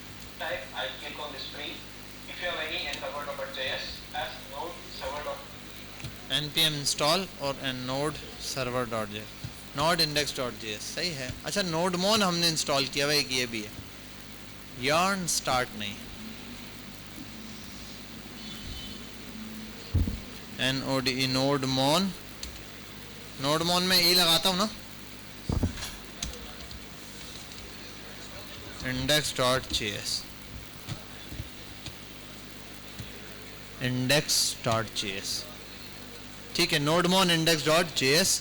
npm इंस्टॉल और node server.js, node index.js सही है। अच्छा नोडमोन हमने इंस्टॉल किया हुआ, एक ये भी है। yarn स्टार्ट नहीं, node नोडमोन, नोडमोन में ई लगाता हूँ ना, index.js, index.js ठीक है। नोडमोन index.js,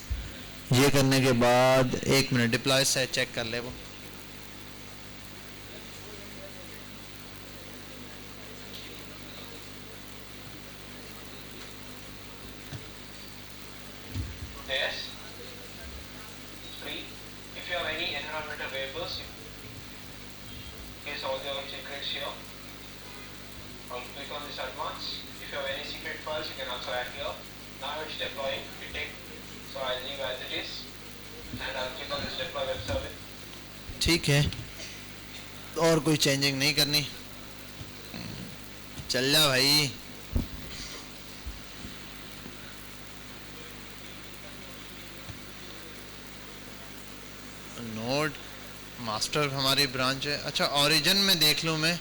ये करने के बाद एक मिनट डिप्लॉय से चेक कर ले वो। ठीक है, और कोई चेंजिंग नहीं करनी, चल जा भाई। नोड मास्टर हमारी ब्रांच है। अच्छा ओरिजिन में देख लूँ मैं,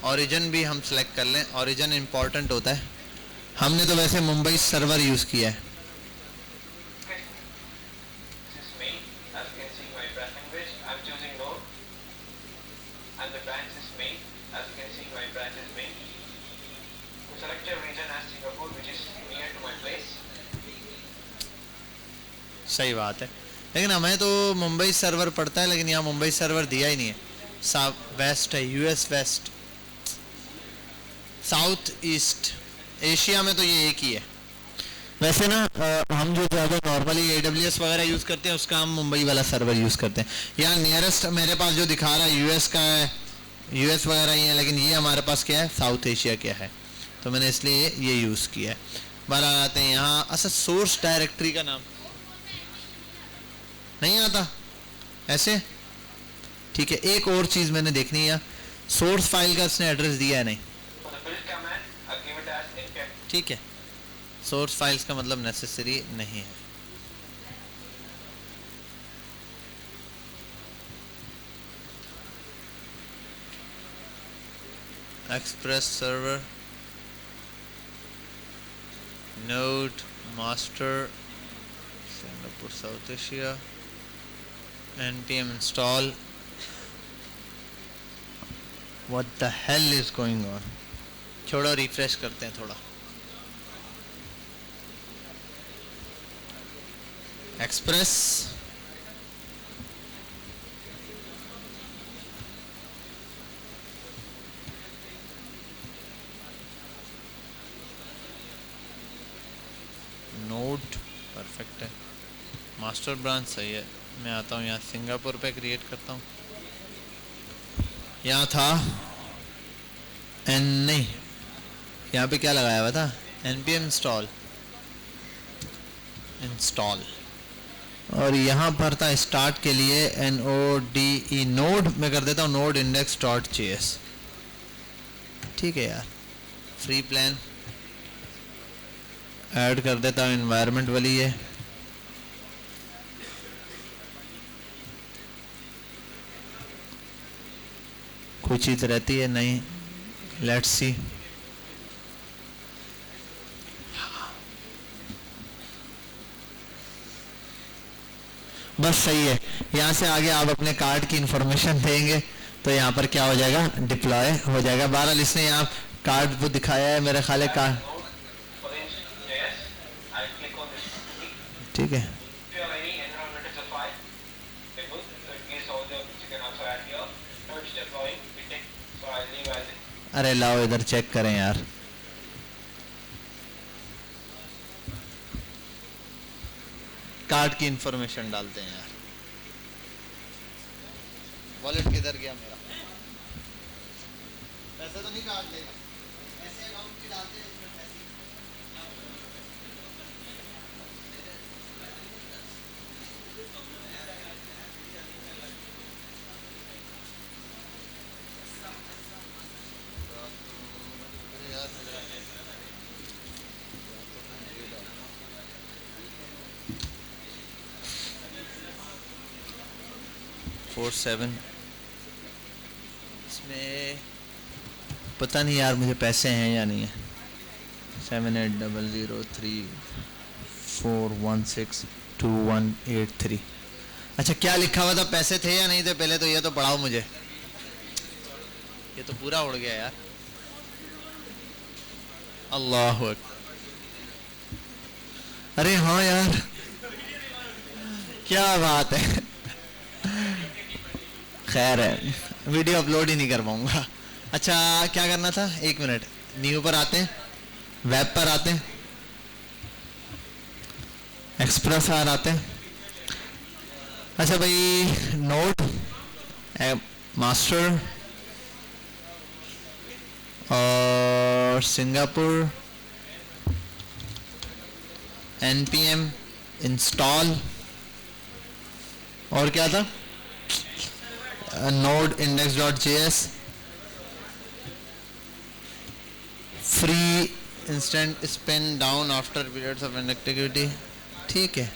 ओरिजिन भी हम सेलेक्ट कर लें, ओरिजिन इंपॉर्टेंट होता है। हमने तो वैसे मुंबई सर्वर यूज़ किया है। सही बात है, लेकिन हमें तो मुंबई सर्वर पड़ता है, लेकिन यहाँ मुंबई सर्वर दिया ही नहीं है। वेस्ट है, US west, south east Asia में तो ये एक ही है। वैसे ना हम जो ज़्यादा नॉर्मली AWS वगैरह यूज़ करते हैं उसका हम मुंबई वाला सर्वर यूज़ करते हैं। यहाँ नियरेस्ट मेरे पास जो दिखा रहा है यूएस का है, यूएस वगैरह ही है, लेकिन ये हमारे पास क्या है, साउथ एशिया क्या है, तो मैंने इसलिए ये यूज़ किया है। बाहर आते हैं यहाँ। अच्छा सोर्स डायरेक्टरी का नाम नहीं आता ऐसे, ठीक है। एक और चीज़ मैंने देखनी है, सोर्स फाइल का इसने एड्रेस दिया है नहीं, ठीक है। सोर्स फाइल्स का मतलब नेसेसरी नहीं है। Express server, node master, Singapore south Asia, npm install, what the hell is going on। छोड़ो रिफ्रेश करते हैं थोड़ा। एक्सप्रेस, मास्टर ब्रांच सही है। मैं आता हूँ यहाँ सिंगापुर पे क्रिएट करता हूँ। यहाँ था एन नहीं, यहाँ पे क्या लगाया हुआ था, npm इंस्टॉल और यहाँ पर था स्टार्ट के लिए node नोड में कर देता हूँ नोड इंडेक्स डॉट जेएस। ठीक है यार, फ्री प्लान ऐड कर देता हूँ एनवायरनमेंट वाली है। कोई चीज़ रहती है नहीं, लेट्स सी। बस सही है। यहाँ से आगे आप अपने कार्ड की इंफॉर्मेशन देंगे तो यहाँ पर क्या हो जाएगा, डिप्लॉय हो जाएगा। बहरहाल इसने यहाँ कार्ड वो दिखाया है, मेरे ख्याल है कार्ड। ठीक है, अरे लाओ इधर चेक करें यार। कार्ड की इंफॉर्मेशन डालते हैं यार। वॉलेट किधर गया मेरा, पैसे तो नहीं काट लेगा, ऐसे अकाउंट की डालते हैं इसमें पैसे। इसमें पता नहीं यार मुझे पैसे हैं या नहीं है। 780034162183। अच्छा क्या लिखा हुआ था, पैसे थे या नहीं थे पहले तो ये तो पढ़ाओ मुझे। ये तो पूरा उड़ गया यार। अल्लाह अकबर। अरे हाँ यार क्या बात है। खैर है, वीडियो अपलोड ही नहीं कर पाऊंगा। अच्छा क्या करना था, एक मिनट, न्यू पर आते हैं, वेब पर आते हैं, एक्सप्रेस आर आते हैं। अच्छा भाई, नोड मास्टर और सिंगापुर npm इंस्टॉल और क्या था, node index.js, free instant spin down after periods of inactivity। ठीक है,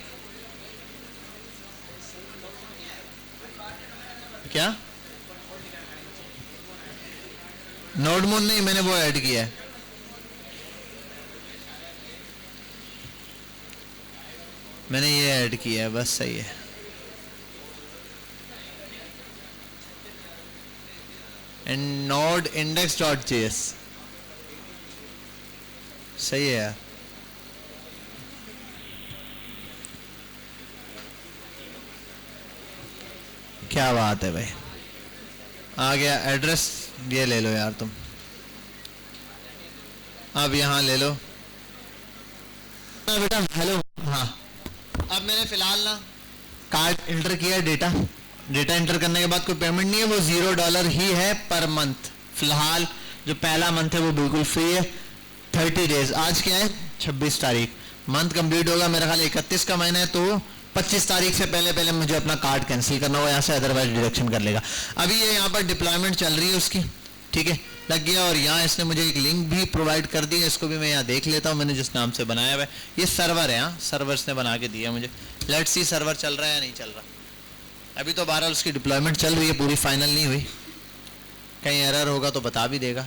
क्या नोड मोड नहीं, मैंने वो ऐड किया है। मैंने ये ऐड किया है, बस सही है। And node index dot JS सही है यार। क्या बात है भाई, आ गया एड्रेस। ये ले लो यार तुम, अब यहाँ ले लो बेटा। हेलो, हाँ अब मैंने फिलहाल ना कार्ड इंटर किया, डेटा इंटर करने के बाद कोई पेमेंट नहीं है, वो $0 ही है पर मंथ। फिलहाल जो पहला मंथ है वो बिल्कुल फ्री है, 30 डेज। आज क्या है, 26 तारीख, मंथ कंप्लीट होगा मेरा ख्याल 31 का महीना है, तो 25 तारीख से पहले मुझे अपना कार्ड कैंसिल करना होगा यहाँ से, अदरवाइज डिडक्शन कर लेगा। अभी ये यहाँ पर डिप्लॉयमेंट चल रही है उसकी, ठीक है, लग गया। और यहाँ इसने मुझे एक लिंक भी प्रोवाइड कर दी है, इसको भी मैं यहाँ देख लेता हूँ, मैंने जिस नाम से बनाया हुआ है। ये सर्वर है, यहाँ सर्वर इसने बना के दिया मुझे। लेट्स सी सर्वर चल रहा है या नहीं चल रहा। अभी तो बहरहाल उसकी डिप्लॉयमेंट चल रही है, पूरी फाइनल नहीं हुई, कहीं एरर होगा तो बता भी देगा।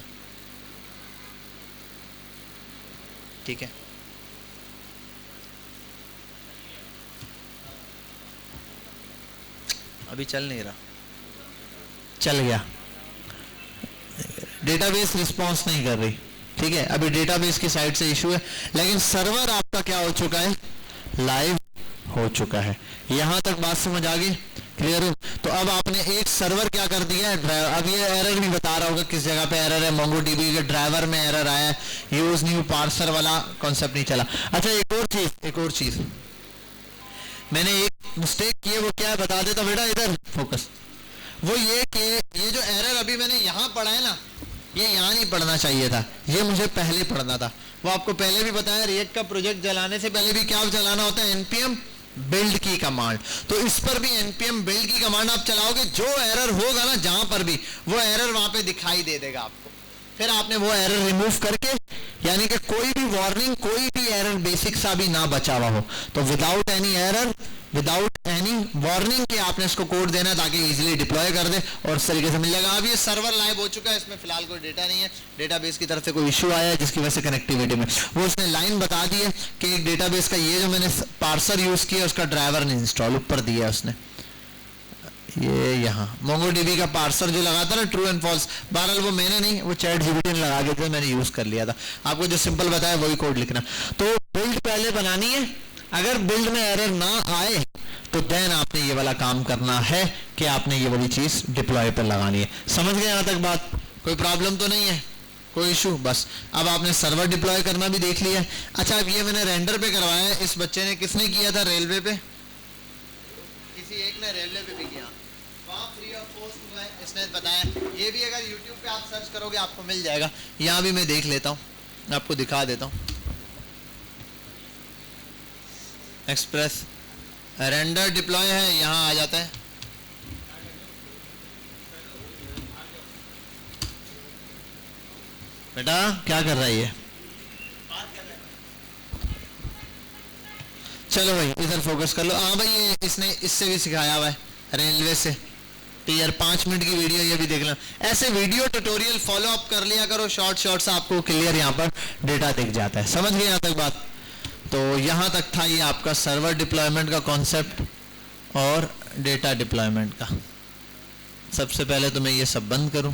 ठीक है, अभी चल नहीं रहा, चल गया, डेटाबेस रिस्पॉन्स नहीं कर रही। ठीक है, अभी डेटाबेस की साइड से इशू है, लेकिन सर्वर आपका क्या हो चुका है, लाइव हो चुका है। यहां तक बात समझ आ गई, क्लियर हो? तो अब आपने एक सर्वर क्या कर दिया है, अब ये एरर नहीं बता रहा होगा किस जगह पे एरर है, मोंगोडीबी के ड्राइवर में एरर आया है, यूज न्यू पार्सर वाला कॉन्सेप्ट नहीं चला। अच्छा एक और चीज मैंने एक मिस्टेक की है, वो क्या है बता देता बेटा, इधर फोकस। वो ये कि ये जो एरर अभी मैंने यहाँ पढ़ा है ना, ये यहाँ नहीं पढ़ना चाहिए था, ये मुझे पहले पढ़ना था। वो आपको पहले भी बताया, रिएक्ट का प्रोजेक्ट चलाने से पहले भी क्या चलाना होता है, npm बिल्ड की कमांड। तो इस पर भी npm बिल्ड की कमांड आप चलाओगे, जो एरर होगा ना जहां पर भी, वो एरर वहां पे दिखाई दे देगा आपको। फिर आपने वो एरर रिमूव करके, यानी कि कोई भी वार्निंग, कोई भी एरर बेसिक सा भी ना बचा हुआ हो, तो without any error, without any warning के आपने इसको कोड देना है ताकि इजीली डिप्लॉय कर दे और इस तरीके से मिल जाएगा। अब ये सर्वर लाइव हो चुका है, इसमें फिलहाल कोई डेटा नहीं है, डेटाबेस की तरफ से कोई इशू आया है जिसकी वजह से कनेक्टिविटी में वो उसने लाइन बता दी है कि एक डेटाबेस का ये जो मैंने पार्सर यूज किया उसका ड्राइवर नहीं इंस्टॉल ऊपर दिया है उसने, ये यहाँ MongoDB का पार्सर जो लगाता ना ट्रू एंड फॉल्स, बहरहाल वो मैंने नहीं, वो ChatGPT ने लगा के थे, मैंने यूज कर लिया था। आपको जो सिंपल बताया वही कोड लिखना। तो बिल्ड पहले बनानी है, अगर बिल्ड में एरर ना आए तो देन आपने ये वाला काम करना है कि आपने ये वाली चीज डिप्लॉय पर लगानी है। समझ गए यहाँ तक बात? कोई प्रॉब्लम तो नहीं है, कोई इशू? बस अब आपने सर्वर डिप्लॉय करना भी देख लिया। अच्छा, अब ये मैंने रेंडर पे करवाया है, इस बच्चे ने किसने किया था, रेलवे पे, किसी एक ने रेलवे पे भी किया, वहाँ फ्री ऑफ कॉस्ट हुआ है, इसने बताया। ये भी अगर यूट्यूब पे आप सर्च करोगे आपको मिल जाएगा। यहाँ भी मैं देख लेता हूँ, आपको दिखा देता हूँ। एक्सप्रेस रेंडर डिप्लॉय है, यहाँ आ जाता है। बेटा क्या कर रहा है ये? चलो भाई इधर फोकस कर लो। हाँ भाई, ये इसने इससे भी सिखाया हुआ है, रेलवे से। तो यार 5 मिनट की वीडियो ये भी देख लो। ऐसे वीडियो ट्यूटोरियल फॉलो अप कर लिया करो, शॉर्ट से आपको क्लियर यहाँ पर डेटा दिख जाता है। समझ गए यहाँ तक बात? तो यहाँ तक था ये आपका सर्वर डिप्लॉयमेंट का कॉन्सेप्ट और डेटा डिप्लॉयमेंट का। सबसे पहले तो मैं ये सब बंद करूँ।